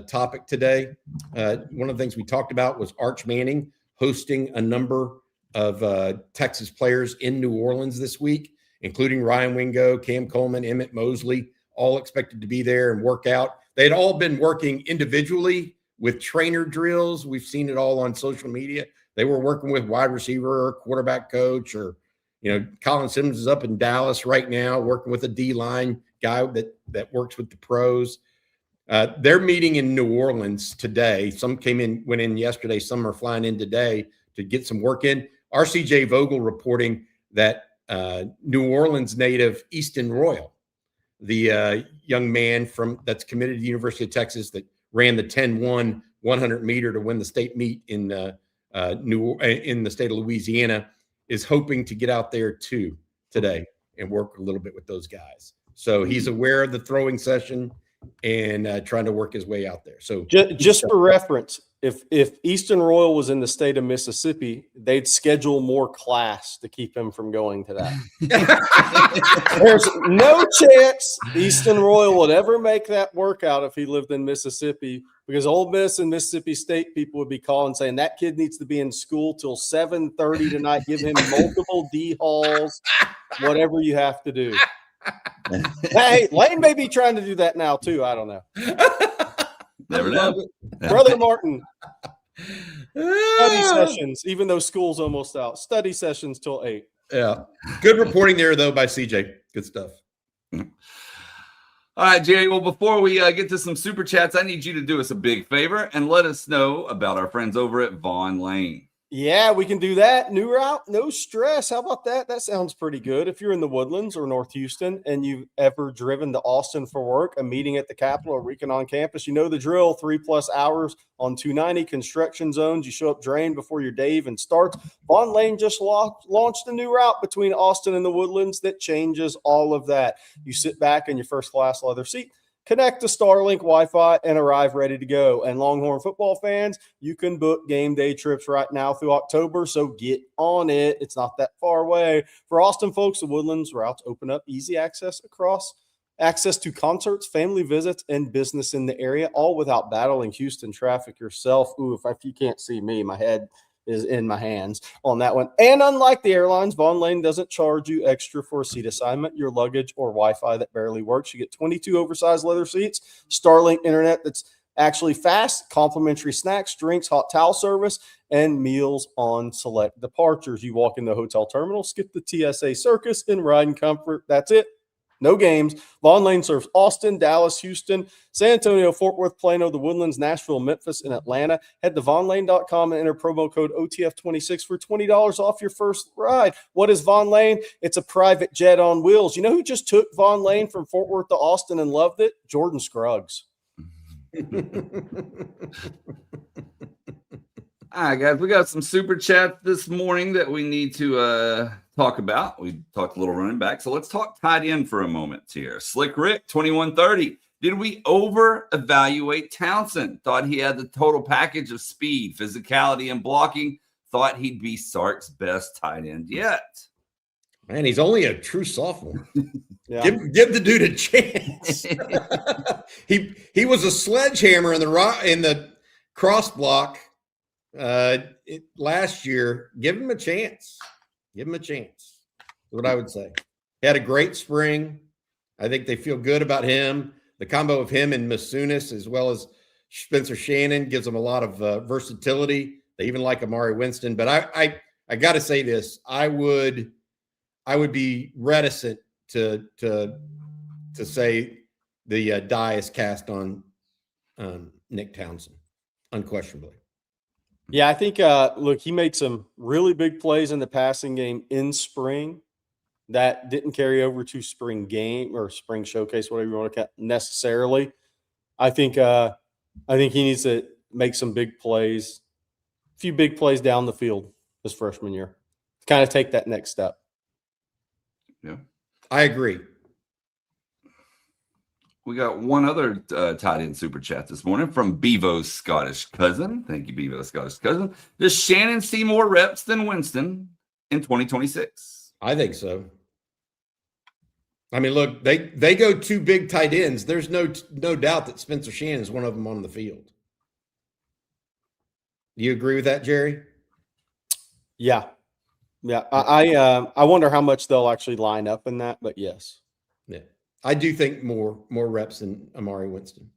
topic today, one of the things we talked about was Arch Manning hosting a number of Texas players in New Orleans this week, including Ryan Wingo, Cam Coleman, Emmett Mosley, all expected to be there and work out. They had all been working individually with trainer drills. We've seen it all on social media. They were working with wide receiver or quarterback coach, or, Colin Simmons is up in Dallas right now working with a D-line guy that works with the pros. They're meeting in New Orleans today. Some went in yesterday. Some are flying in today to get some work in. RCJ Vogel reporting that New Orleans native Easton Royal, the young man that's committed to the University of Texas that ran the 10-1 100 meter to win the state meet in the state of Louisiana, is hoping to get out there too today and work a little bit with those guys. So he's aware of the throwing session and trying to work his way out there. So just for reference, if Easton Royal was in the state of Mississippi, they'd schedule more class to keep him from going to that. There's no chance Easton Royal would ever make that workout if he lived in Mississippi, because Ole Miss and Mississippi State people would be calling saying that kid needs to be in school till 7:30 tonight. Give him multiple D halls, whatever you have to do. Hey, Lane may be trying to do that now too. I don't know. Never know. Brother Martin, study sessions, even though school's almost out. Study sessions till 8. Yeah. Good reporting there, though, by CJ. Good stuff. All right, Jerry. Well, before we get to some super chats, I need you to do us a big favor and let us know about our friends over at Vaughn Lane. Yeah, we can do that. New route, no stress. How about that? That sounds pretty good. If you're in the Woodlands or North Houston and you've ever driven to Austin for work, a meeting at the Capitol or weekend on campus, you know the drill. 3+ hours on 290 construction zones. You show up drained before your day even starts. Vaughn Lane just launched a new route between Austin and the Woodlands that changes all of that. You sit back in your first class leather seat, connect to Starlink Wi-Fi, and arrive ready to go. And Longhorn football fans, you can book game day trips right now through October, so get on it. It's not that far away. For Austin folks, the Woodlands routes open up easy access to concerts, family visits, and business in the area, all without battling Houston traffic yourself. Ooh, if you can't see me, my head is in my hands on that one. And unlike the airlines, Vaughn Lane doesn't charge you extra for a seat assignment, your luggage, or Wi-Fi that barely works. You get 22 oversized leather seats, Starlink internet that's actually fast, complimentary snacks, drinks, hot towel service, and meals on select departures. You walk in the hotel terminal, skip the TSA circus, and ride in comfort. That's it. No games. Vaughn Lane serves Austin, Dallas, Houston, San Antonio, Fort Worth, Plano, the Woodlands, Nashville, Memphis, and Atlanta. Head to VaughnLane.com and enter promo code OTF26 for $20 off your first ride. What is Vaughn Lane? It's a private jet on wheels. You know who just took Vaughn Lane from Fort Worth to Austin and loved it? Jordan Scruggs. All right, guys, we got some super chats this morning that we need to talk about. We talked a little running back, so let's talk tight end for a moment here. Slick Rick, 2130. Did we over-evaluate Townsend? Thought he had the total package of speed, physicality, and blocking. Thought he'd be Sark's best tight end yet. Man, he's only a true sophomore. Yeah. Give the dude a chance. He was a sledgehammer in the cross block last year. Give him a chance. Give him a chance. That's what I would say. He had a great spring. I think they feel good about him. The combo of him and Masunis, as well as Spencer Shannon, gives them a lot of versatility. They even like Amari Winston. But I got to say this: I would be reticent to say the die is cast on Nick Townsend, unquestionably. Yeah, I think, look, he made some really big plays in the passing game in spring that didn't carry over to spring game or spring showcase, whatever you want to call it, necessarily. I think he needs to make some big plays, a few big plays down the field his freshman year, kind of take that next step. Yeah, I agree. We got one other tight end super chat this morning from Bevo's Scottish cousin. Thank you, Bevo's Scottish cousin. Does Shannon see more reps than Winston in 2026? I think so. I mean, look, they go two big tight ends. There's no doubt that Spencer Shannon is one of them on the field. Do you agree with that, Jerry? Yeah. I wonder how much they'll actually line up in that, but yes. Yeah. I do think more reps than Amari Winston.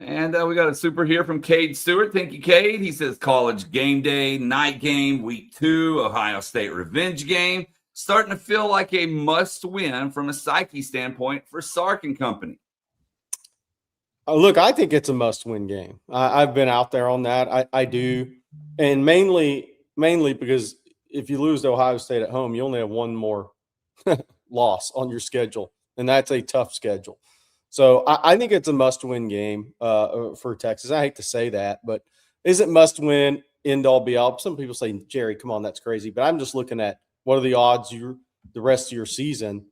And we got a super here from Cade Stewart. Thank you, Cade. He says college game day, night game, week 2, Ohio State revenge game. Starting to feel like a must win from a psyche standpoint for Sark and company. Look, I think it's a must win game. I've been out there on that. I do. And mainly because if you lose to Ohio State at home, you only have one more loss on your schedule. And that's a tough schedule. So I think it's a must-win game for Texas. I hate to say that, but is it must-win, end-all, be-all? Some people say, Jerry, come on, that's crazy. But I'm just looking at what are the odds the rest of your season.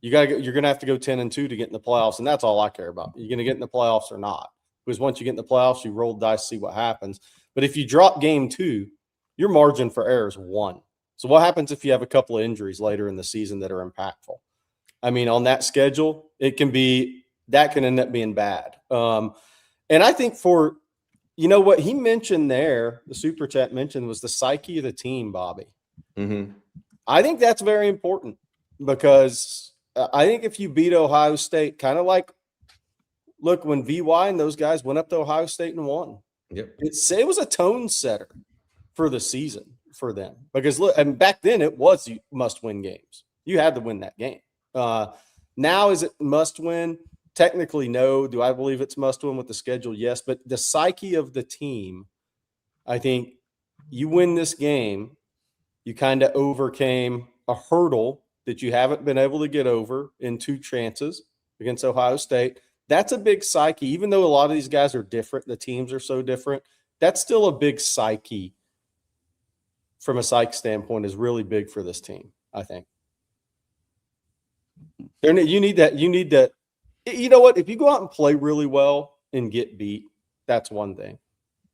You're going to have to go 10-2 to get in the playoffs, and that's all I care about. You're going to get in the playoffs or not. Because once you get in the playoffs, you roll the dice, see what happens. But if you drop game 2, your margin for error is 1. So what happens if you have a couple of injuries later in the season that are impactful? I mean, on that schedule, that can end up being bad. And I think what he mentioned there, the super chat mentioned, was the psyche of the team, Bobby. Mm-hmm. I think that's very important because I think if you beat Ohio State, kind of like, look, when VY and those guys went up to Ohio State and won. Yep. It was a tone setter for the season for them because look, and back then it was must-win games. You had to win that game. Now is it must-win? Technically, no. Do I believe it's must-win with the schedule? Yes. But the psyche of the team, I think you win this game, you kind of overcame a hurdle that you haven't been able to get over in 2 chances against Ohio State. That's a big psyche. Even though a lot of these guys are different, the teams are so different, that's still a big psyche from a psych standpoint is really big for this team, I think. You need that. You know what? If you go out and play really well and get beat, that's one thing.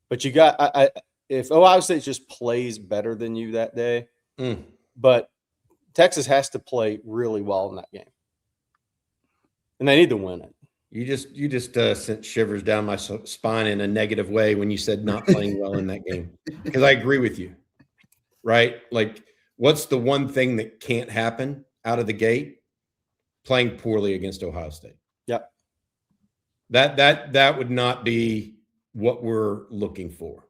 But you got if Ohio State just plays better than you that day, but Texas has to play really well in that game, and they need to win it. You just sent shivers down my spine in a negative way when you said not playing well in that game, because I agree with you, right? Like, what's the one thing that can't happen out of the gate? Playing poorly against Ohio State. Yep. That would not be what we're looking for.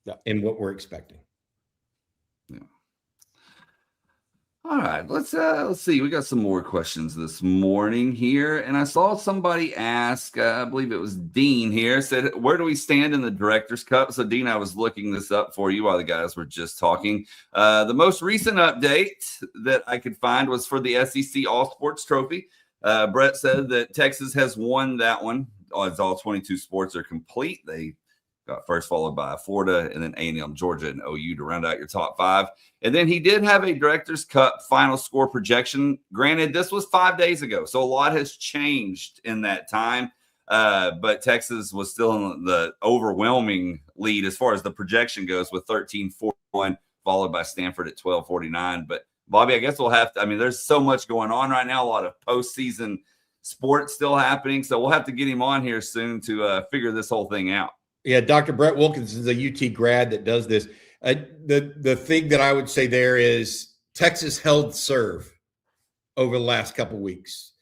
Yep. And what we're expecting. Yeah. All right, let's see. We got some more questions this morning here, and I saw somebody ask. I believe it was Dean here. Said, "Where do we stand in the Directors Cup?" So, Dean, I was looking this up for you while the guys were just talking. The most recent update that I could find was for the SEC All Sports Trophy. Brett said that Texas has won that one. As all 22 sports are complete, they got first, followed by Florida, and then A&M, Georgia, and OU to round out your top 5. And then he did have a Directors Cup final score projection. Granted, this was 5 days ago, so a lot has changed in that time. But Texas was still in the overwhelming lead as far as the projection goes with 13-41, followed by Stanford at 12-49. But, Bobby, I guess we'll have to – I mean, there's so much going on right now, a lot of postseason sports still happening. So we'll have to get him on here soon to figure this whole thing out. Yeah, Dr. Brett Wilkins is a UT grad that does this. The thing that I would say there is Texas held serve over the last couple of weeks.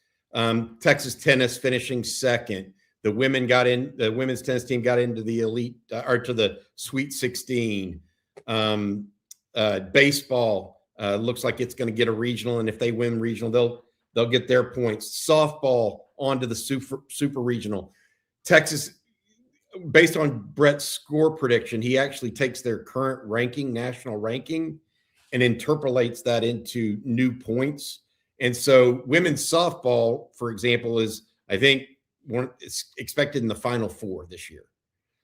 Texas tennis finishing second. The women's tennis team got into the elite or to the Sweet 16. Baseball looks like it's going to get a regional, and if they win regional, they'll get their points. Softball onto the super regional. Texas, based on Brett's score prediction, he actually takes their current national ranking, and interpolates that into new points. And so women's softball, for example, is, I think, it's expected in the Final Four this year.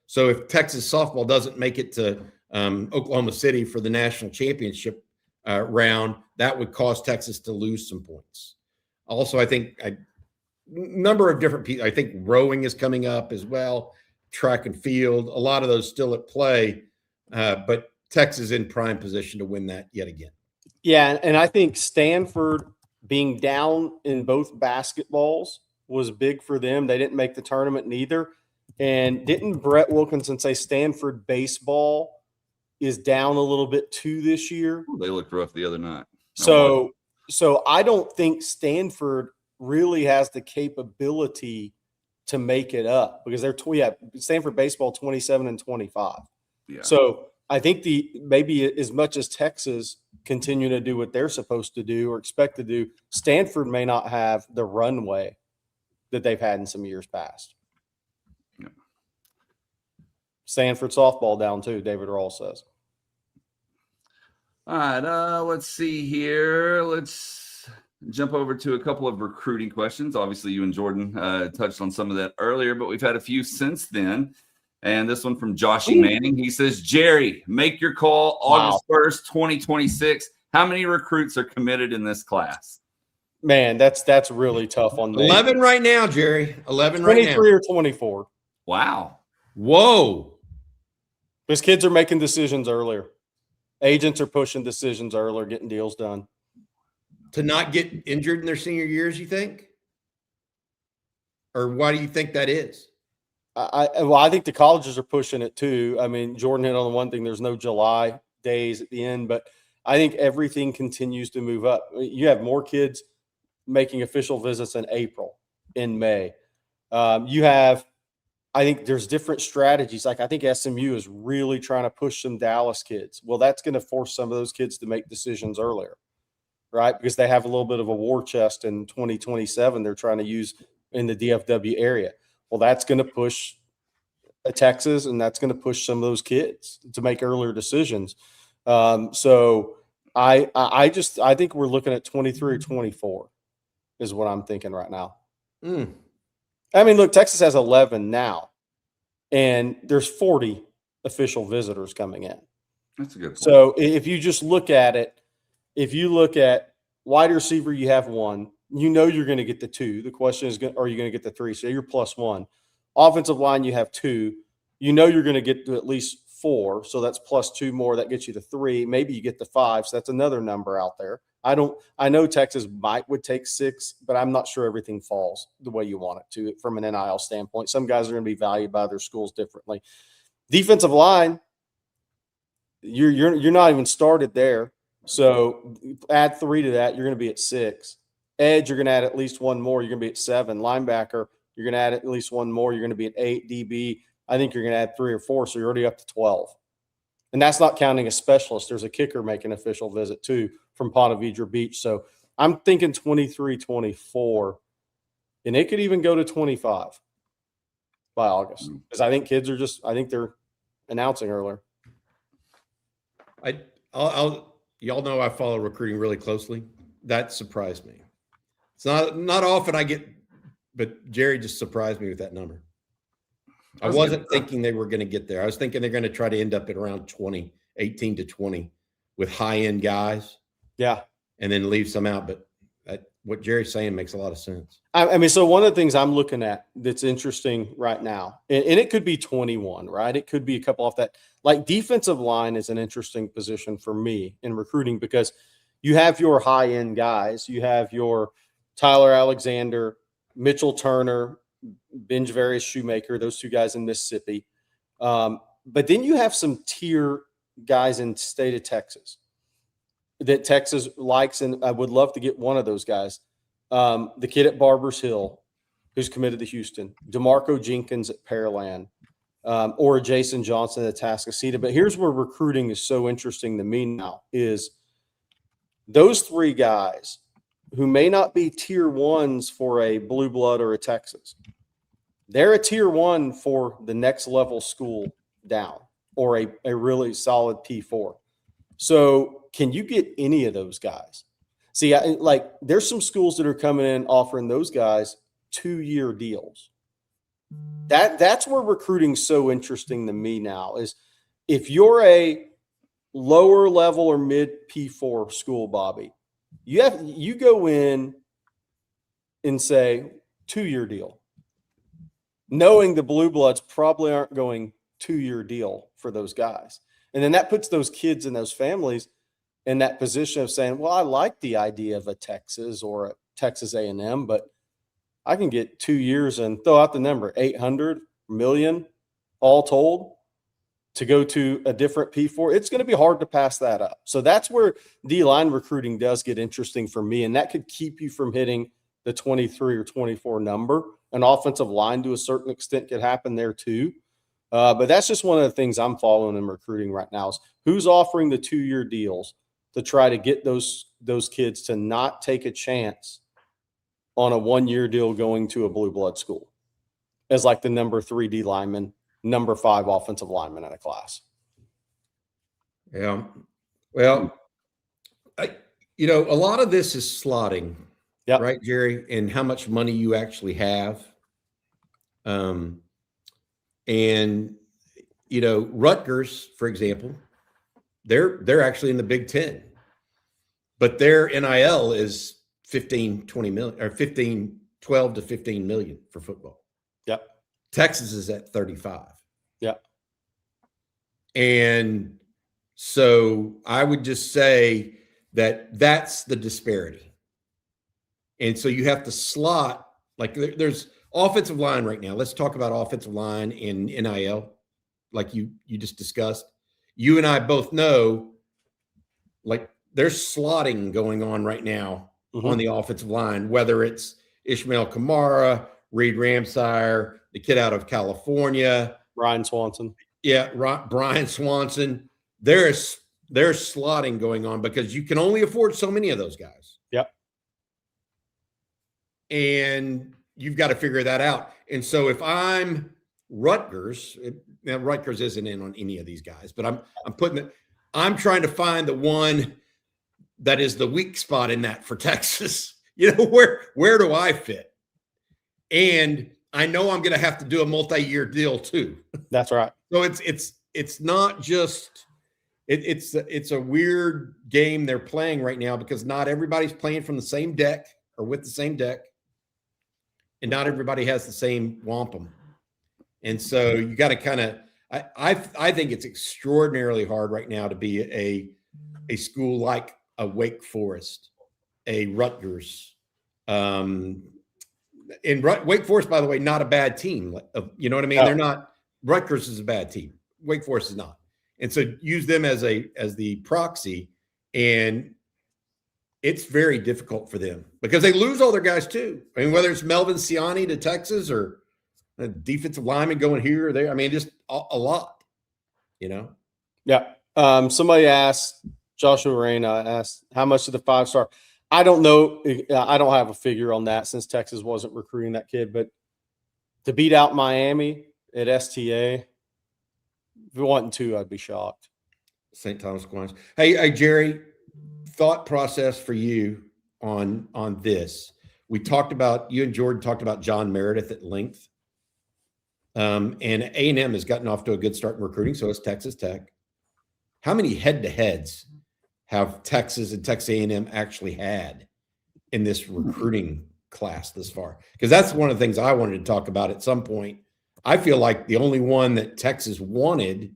So if Texas softball doesn't make it to Oklahoma City for the national championship round, that would cause Texas to lose some points. Also, I think a number of different people, I think rowing is coming up as well. Track and field, a lot of those still at play, but Texas in prime position to win that yet again. Yeah, and I think Stanford being down in both basketballs was big for them. They didn't make the tournament neither. And didn't Brett Wilkinson say Stanford baseball is down a little bit too this year? They looked rough the other night. So I don't think Stanford really has the capability to make it up because Stanford baseball 27-25. Yeah. So I think maybe as much as Texas continue to do what they're supposed to do or expect to do, Stanford may not have the runway that they've had in some years past. Yeah. Stanford softball down too, David Rawls says. All right, let's see here. Let's jump over to a couple of recruiting questions. Obviously, you and Jordan touched on some of that earlier, but we've had a few since then. And this one from Joshy Manning. He says, Jerry, make your call August 1st, 2026. How many recruits are committed in this class? Man, that's really tough on me. 11 right now, Jerry. 11 right now. 23 or 24. Wow. Whoa. Because kids are making decisions earlier. Agents are pushing decisions earlier, getting deals done. To not get injured in their senior years, you think? Or why do you think that is? I think the colleges are pushing it too. I mean, Jordan hit on the one thing, there's no July days at the end, but I think everything continues to move up. You have more kids making official visits in April, in May. I think there's different strategies. Like I think SMU is really trying to push some Dallas kids. Well, that's going to force some of those kids to make decisions earlier, right? Because they have a little bit of a war chest in 2027 they're trying to use in the DFW area. Well, that's going to push Texas, and that's going to push some of those kids to make earlier decisions. So I think we're looking at 23 or 24 is what I'm thinking right now. I mean, look, Texas has 11 now, and there's 40 official visitors coming in. That's a good point. So if you just look at it, if you look at wide receiver, you have one. You know you're going to get the two. The question is, are you going to get the three? So you're plus one. Offensive line, you have two. You know you're going to get to at least four. So that's plus two more. That gets you to three. Maybe you get to five. So that's another number out there. I know Texas would take six, but I'm not sure everything falls the way you want it to from an NIL standpoint. Some guys are going to be valued by their schools differently. Defensive line, you're not even started there. So add three to that, you're going to be at six. Edge, you're going to add at least one more. You're going to be at seven. Linebacker, you're going to add at least one more. You're going to be at 8. DB, I think you're going to add 3 or 4, so you're already up to 12. And that's not counting a specialist. There's a kicker making an official visit too from Ponte Vedra Beach. So I'm thinking 23, 24, and it could even go to 25 by August because I think kids are I think they're announcing earlier. Y'all know I follow recruiting really closely. That surprised me. It's not often I get, but Jerry just surprised me with that number. I wasn't thinking they were going to get there. I was thinking they're going to try to end up at around 20, 18 to 20 with high-end guys. Yeah. And then leave some out. But what Jerry's saying makes a lot of sense. I mean, so one of the things I'm looking at that's interesting right now, and it could be 21, right? It could be a couple off that. Like defensive line is an interesting position for me in recruiting because you have your high-end guys. You have your Tyler Alexander, Mitchell Turner, Benjavarius Shoemaker, those two guys in Mississippi. But then you have some tier guys in the state of Texas that Texas likes, and I would love to get one of those guys. The kid at Barbers Hill who's committed to Houston, DeMarco Jenkins at Pearland, or Jason Johnson at Atascocita. But here's where recruiting is so interesting to me now is those three guys who may not be tier ones for a Blue Blood or a Texas. They're a tier one for the next level school down or a really solid P4. So can you get any of those guys? See, there's some schools that are coming in offering those guys 2-year deals. That's where recruiting's so interesting to me now is if you're a lower level or mid P4 school, Bobby, you go in and say 2-year deal, knowing the Blue Bloods probably aren't going 2-year deal for those guys. And then that puts those kids and those families in that position of saying, well, I like the idea of a Texas or a Texas A&M, but I can get 2 years and throw out the number 800 million all told to go to a different P4. It's going to be hard to pass that up. So that's where D-line recruiting does get interesting for me, and that could keep you from hitting the 23 or 24 number. An offensive line to a certain extent could happen there too. But that's just one of the things I'm following in recruiting right now is who's offering the 2-year deals to try to get those kids to not take a chance on a 1-year deal going to a blue blood school as like the number 3 D lineman, number 5 offensive lineman in a class. Yeah. Well, a lot of this is slotting, right, Jerry, and how much money you actually have. And Rutgers, for example, they're actually in the Big Ten, but their NIL is 20 million or 12 to 15 million for football. Yep. Texas is at 35. Yep. And so I would just say that's the disparity. And so you have to slot, like there's offensive line right now. Let's talk about offensive line in NIL, like you just discussed. You and I both know, like there's slotting going on right now on the offensive line, whether it's Ishmael Kamara, Reed Ramsire, the kid out of California, Brian Swanson. Yeah, Brian Swanson. There's slotting going on because you can only afford so many of those guys. Yep. And you've got to figure that out. And so if I'm Rutgers, now Rutgers isn't in on any of these guys, but I'm trying to find the one that is the weak spot in that for Texas. Where do I fit? And I know I'm going to have to do a multi-year deal too. That's right. So it's not just it's a weird game they're playing right now because not everybody's playing from the same deck or with the same deck, and not everybody has the same wampum. And so you got to kind of I think it's extraordinarily hard right now to be a school like a Wake Forest, a Rutgers. And Wake Forest, by the way, not a bad team. You know what I mean? Oh. They're not. Rutgers is a bad team. Wake Forest is not. And so use them as the proxy, and it's very difficult for them because they lose all their guys too. I mean, whether it's Melvin Siani to Texas or a defensive lineman going here or there, I mean, just a lot. Yeah. Somebody asked, Joshua Reyna asked, how much of the 5-star? I don't know. I don't have a figure on that since Texas wasn't recruiting that kid. But to beat out Miami at STA, if it wasn't 2, I'd be shocked. St. Thomas Aquinas. Hey, Jerry, thought process for you on this. You and Jordan talked about John Meredith at length. And A&M has gotten off to a good start in recruiting, so has Texas Tech. How many head-to-heads have Texas and Texas A&M actually had in this recruiting class this far? Because that's one of the things I wanted to talk about at some point. I feel like the only one that Texas wanted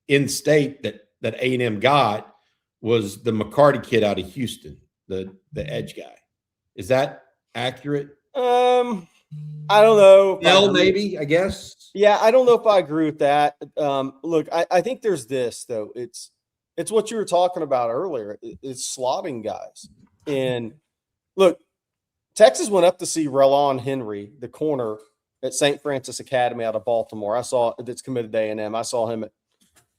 in state that A&M got was the McCarty kid out of Houston, the edge guy. Is that accurate? I don't know. Maybe, I guess. Yeah, I don't know if I agree with that. Look, I think there's this, though. It's what you were talking about earlier. It's slotting guys. And look, Texas went up to see Relon Henry, the corner at St. Francis Academy out of Baltimore. That's committed to A&M. I saw him at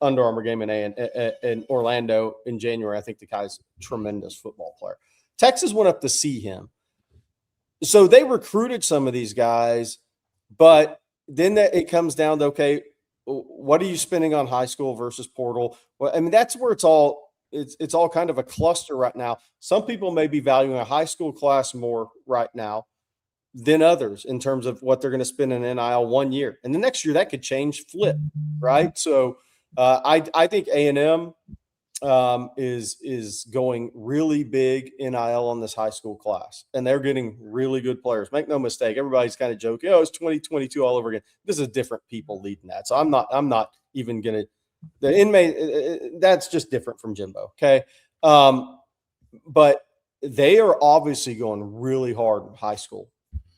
Under Armour game in Orlando in January. I think the guy's a tremendous football player. Texas went up to see him. So they recruited some of these guys, but then it comes down to, okay, what are you spending on high school versus portal? Well, I mean, that's where it's all kind of a cluster right now. Some people may be valuing a high school class more right now than others in terms of what they're going to spend in NIL 1 year. And the next year that could flip, right? So I think A&M is going really big NIL on this high school class, and they're getting really good players. Make no mistake, everybody's kind of joking, it's 2022 all over again. This is different people leading that. So I'm not even going to – the inmate, that's just different from Jimbo, okay? But they are obviously going really hard in high school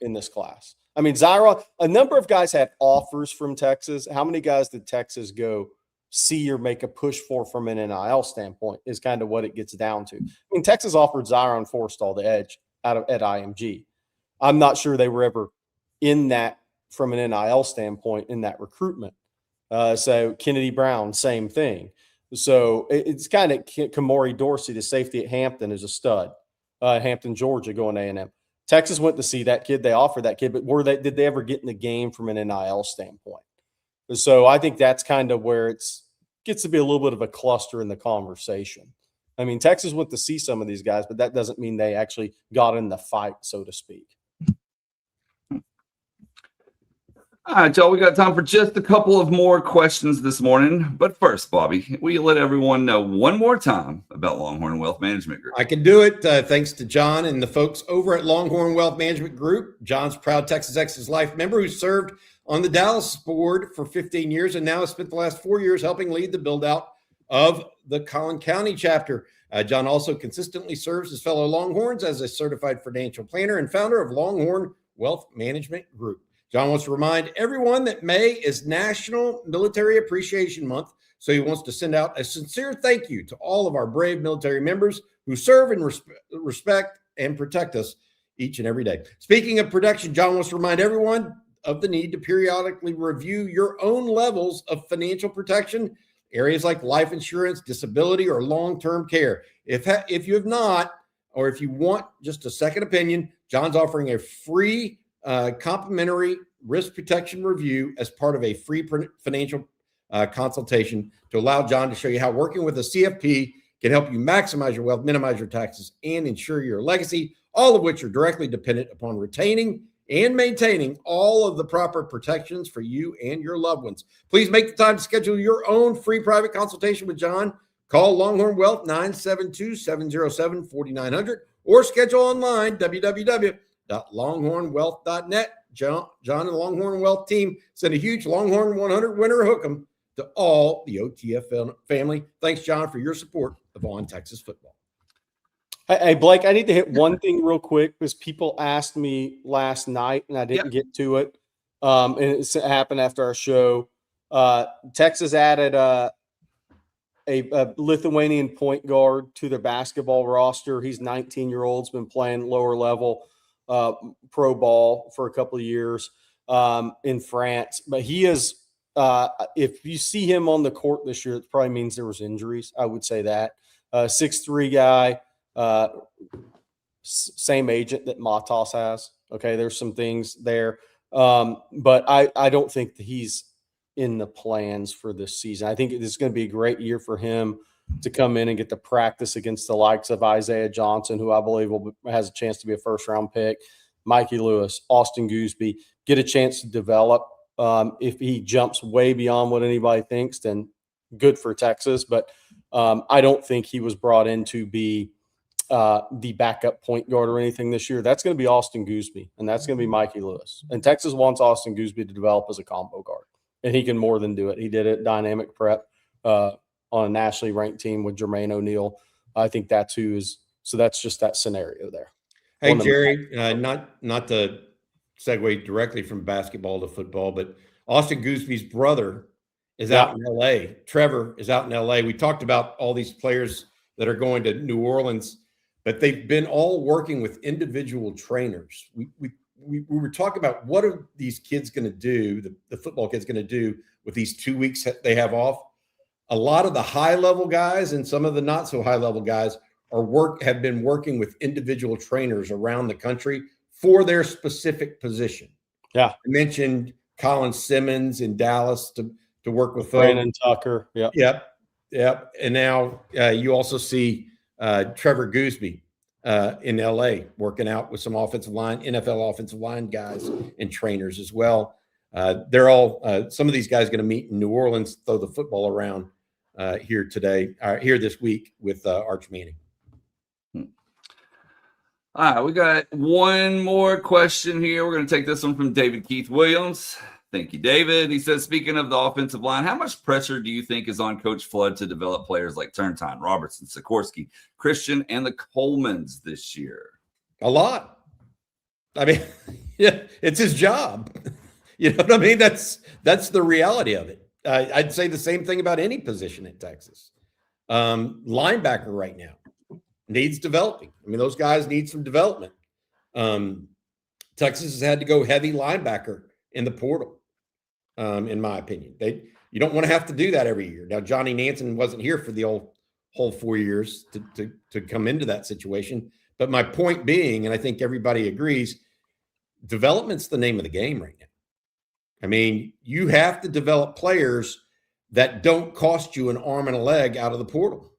in this class. I mean, Zyron, a number of guys had offers from Texas. How many guys did Texas go see or make a push for from an NIL standpoint is kind of what it gets down to. I mean, Texas offered Zyron Forstall the edge at IMG. I'm not sure they were ever in that from an NIL standpoint in that recruitment. So Kennedy Brown, same thing. So it's kind of Kamori Dorsey, the safety at Hampton, is a stud. Hampton, Georgia, going A&M. Texas went to see that kid. They offered that kid, but did they ever get in the game from an NIL standpoint? So I think that's kind of where it gets to be a little bit of a cluster in the conversation. I mean, Texas went to see some of these guys, but that doesn't mean they actually got in the fight, so to speak. All right, y'all, we got time for just a couple of more questions this morning. But first, Bobby, will you let everyone know one more time about Longhorn Wealth Management Group? I can do it. Thanks to John and the folks over at Longhorn Wealth Management Group. John's proud Texas Ex's Life member who served on the Dallas board for 15 years and now has spent the last 4 years helping lead the build-out of the Collin County chapter. John also consistently serves his fellow Longhorns as a certified financial planner and founder of Longhorn Wealth Management Group. John wants to remind everyone that May is National Military Appreciation Month, so he wants to send out a sincere thank you to all of our brave military members who serve and respect and protect us each and every day. Speaking of protection, John wants to remind everyone of the need to periodically review your own levels of financial protection, areas like life insurance, disability, or long-term care. If you have not, or if you want just a second opinion, John's offering a free complimentary risk protection review as part of a free financial consultation to allow John to show you how working with a CFP can help you maximize your wealth, minimize your taxes, and ensure your legacy, all of which are directly dependent upon retaining and maintaining all of the proper protections for you and your loved ones. Please make the time to schedule your own free private consultation with John. Call Longhorn Wealth 972-707-4900 or schedule online www.longhornwealth.net. John and the Longhorn Wealth team send a huge Longhorn 100 winner hook'em to all the OTF family. Thanks, John, for your support of On Texas Football. Hey, Blake, I need to hit one thing real quick because people asked me last night and I didn't get to it. And it happened after our show. Texas added a Lithuanian point guard to their basketball roster. He's 19-year-old, been playing lower level pro ball for a couple of years in France. But he is, if you see him on the court this year, it probably means there was injuries. I would say that. 6'3" guy. Same agent that Matas has. Okay, there's some things there, but I don't think that he's in the plans for this season. I think it's going to be a great year for him to come in and get the practice against the likes of Isaiah Johnson, who I believe has a chance to be a first-round pick, Mikey Lewis, Austin Gooseby, get a chance to develop. If he jumps way beyond what anybody thinks, then good for Texas. But I don't think he was brought in to be the backup point guard or anything this year. That's going to be Austin Gooseby, and that's going to be Mikey Lewis. And Texas wants Austin Gooseby to develop as a combo guard, and he can more than do it. He did it dynamic prep on a nationally ranked team with Jermaine O'Neal. I think that's who is. So that's just that scenario there. Hey, Jerry, not to segue directly from basketball to football, but Austin Gooseby's brother is out in L.A. Trevor is out in L.A. We talked about all these players that are going to New Orleans, but they've been all working with individual trainers. We were talking about what are these kids going to do, the football kids going to do with these 2 weeks that they have off. A lot of the high-level guys and some of the not-so-high-level guys have been working with individual trainers around the country for their specific position. Yeah. I mentioned Colin Simmons in Dallas to work with Brandon Tucker. Yeah. Yep. And now you also see Trevor Gooseby in L.A. working out with some NFL offensive line guys and trainers as well. They're all some of these guys going to meet in New Orleans, throw the football around here this week with Arch Manning. All right, we got one more question here. We're going to take this one from David Keith Williams. Thank you, David. He says, speaking of the offensive line, how much pressure do you think is on Coach Flood to develop players like Turntine, Robertson, Sikorsky, Christian, and the Colemans this year? A lot. I mean, yeah, it's his job. You know what I mean? That's the reality of it. I'd say the same thing about any position at Texas. Linebacker right now needs developing. I mean, those guys need some development. Texas has had to go heavy linebacker in the portal, in my opinion. You don't want to have to do that every year. Now, Johnny Nansen wasn't here for the whole 4 years to come into that situation. But my point being, and I think everybody agrees, development's the name of the game right now. I mean, you have to develop players that don't cost you an arm and a leg out of the portal.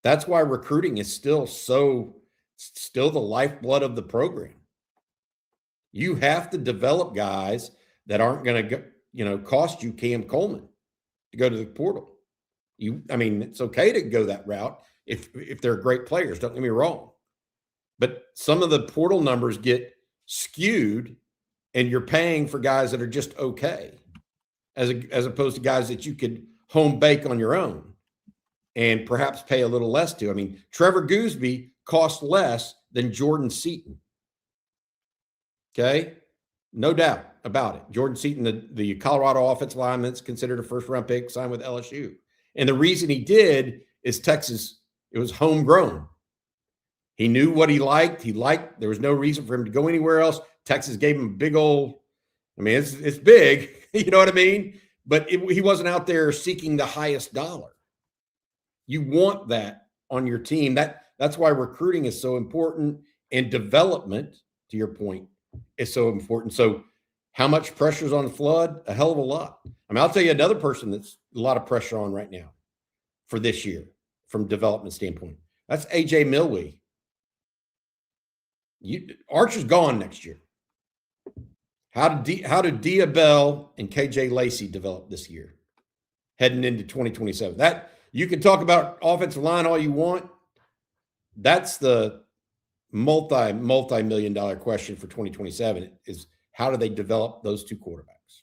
That's why recruiting is still the lifeblood of the program. You have to develop guys that aren't going to, cost you Cam Coleman to go to the portal. It's okay to go that route if they're great players. Don't get me wrong, but some of the portal numbers get skewed, and you're paying for guys that are just okay, as opposed to guys that you could home bake on your own and perhaps pay a little less to. I mean, Trevor Gooseby cost less than Jordan Seaton. Okay, no doubt about it. Jordan Seaton, the Colorado offensive lineman, that's considered a first-round pick, signed with LSU. And the reason he did is Texas, it was homegrown. He knew what he liked. There was no reason for him to go anywhere else. Texas gave him a big old, it's big, you know what I mean? But he wasn't out there seeking the highest dollar. You want that on your team. That's why recruiting is so important, and development, to your point, is so important. So how much pressure is on Flood? A hell of a lot. I'll tell you another person that's a lot of pressure on right now for this year from development standpoint. That's A.J. Milwee. Archer's gone next year. How did Dia Bell and KJ Lacey develop this year, heading into 2027? That you can talk about offensive line all you want. That's the multi-million-dollar question for 2027 is how do they develop those two quarterbacks?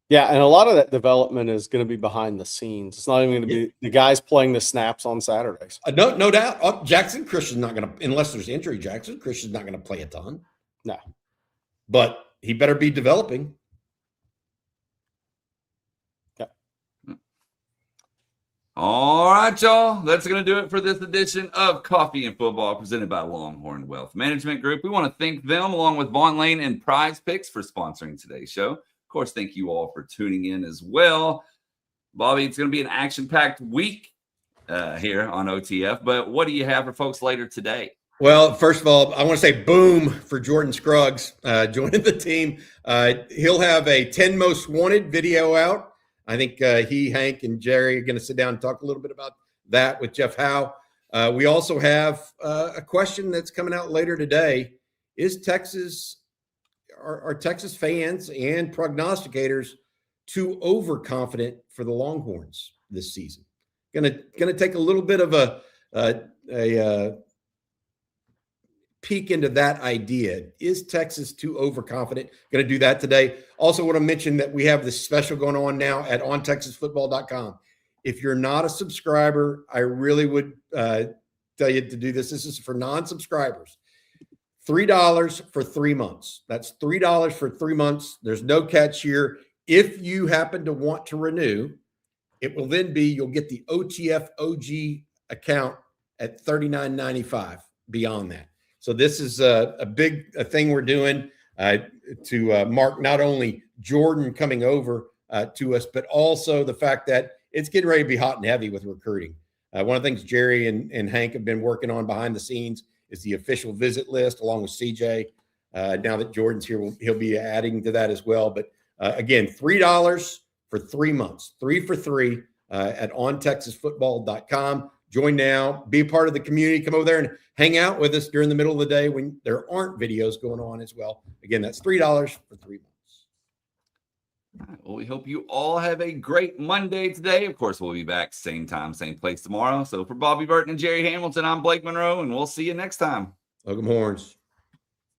Yeah, and a lot of that development is going to be behind the scenes. It's not even going to be the guys playing the snaps on Saturdays. No doubt. Jackson Christian's not going to, unless there's injury, Jackson Christian's not going to play a ton. No. But he better be developing. All right, y'all. That's going to do it for this edition of Coffee and Football presented by Longhorn Wealth Management Group. We want to thank them along with Vaughn Lane and Prize Picks for sponsoring today's show. Of course, thank you all for tuning in as well. Bobby, it's going to be an action-packed week here on OTF, but what do you have for folks later today? Well, first of all, I want to say boom for Jordan Scruggs joining the team. He'll have a 10 Most Wanted video out. I think he, Hank, and Jerry are going to sit down and talk a little bit about that with Jeff Howe. We also have a question that's coming out later today. Are Texas fans and prognosticators too overconfident for the Longhorns this season? Going to take a little bit of a peek into that idea. Is Texas too overconfident? Going to do that today. Also want to mention that we have this special going on now at ontexasfootball.com. If you're not a subscriber, I really would tell you to do this. This is for non-subscribers. $3 for 3 months. That's $3 for 3 months. There's no catch here. If you happen to want to renew, it will then be, you'll get the OTF OG account at $39.95 beyond that. So this is a big thing we're doing to mark not only Jordan coming over to us, but also the fact that it's getting ready to be hot and heavy with recruiting. One of the things Jerry and Hank have been working on behind the scenes is the official visit list along with CJ. Now that Jordan's here, he'll be adding to that as well. But again, $3 for 3 months, 3 for 3 at ontexasfootball.com. Join now, be a part of the community. Come over there and hang out with us during the middle of the day when there aren't videos going on as well. Again, that's $3 for 3 months. All right, well, we hope you all have a great Monday today. Of course, we'll be back same time, same place tomorrow. So for Bobby Burton and Jerry Hamilton, I'm Blake Monroe, and we'll see you next time. Welcome, Horns.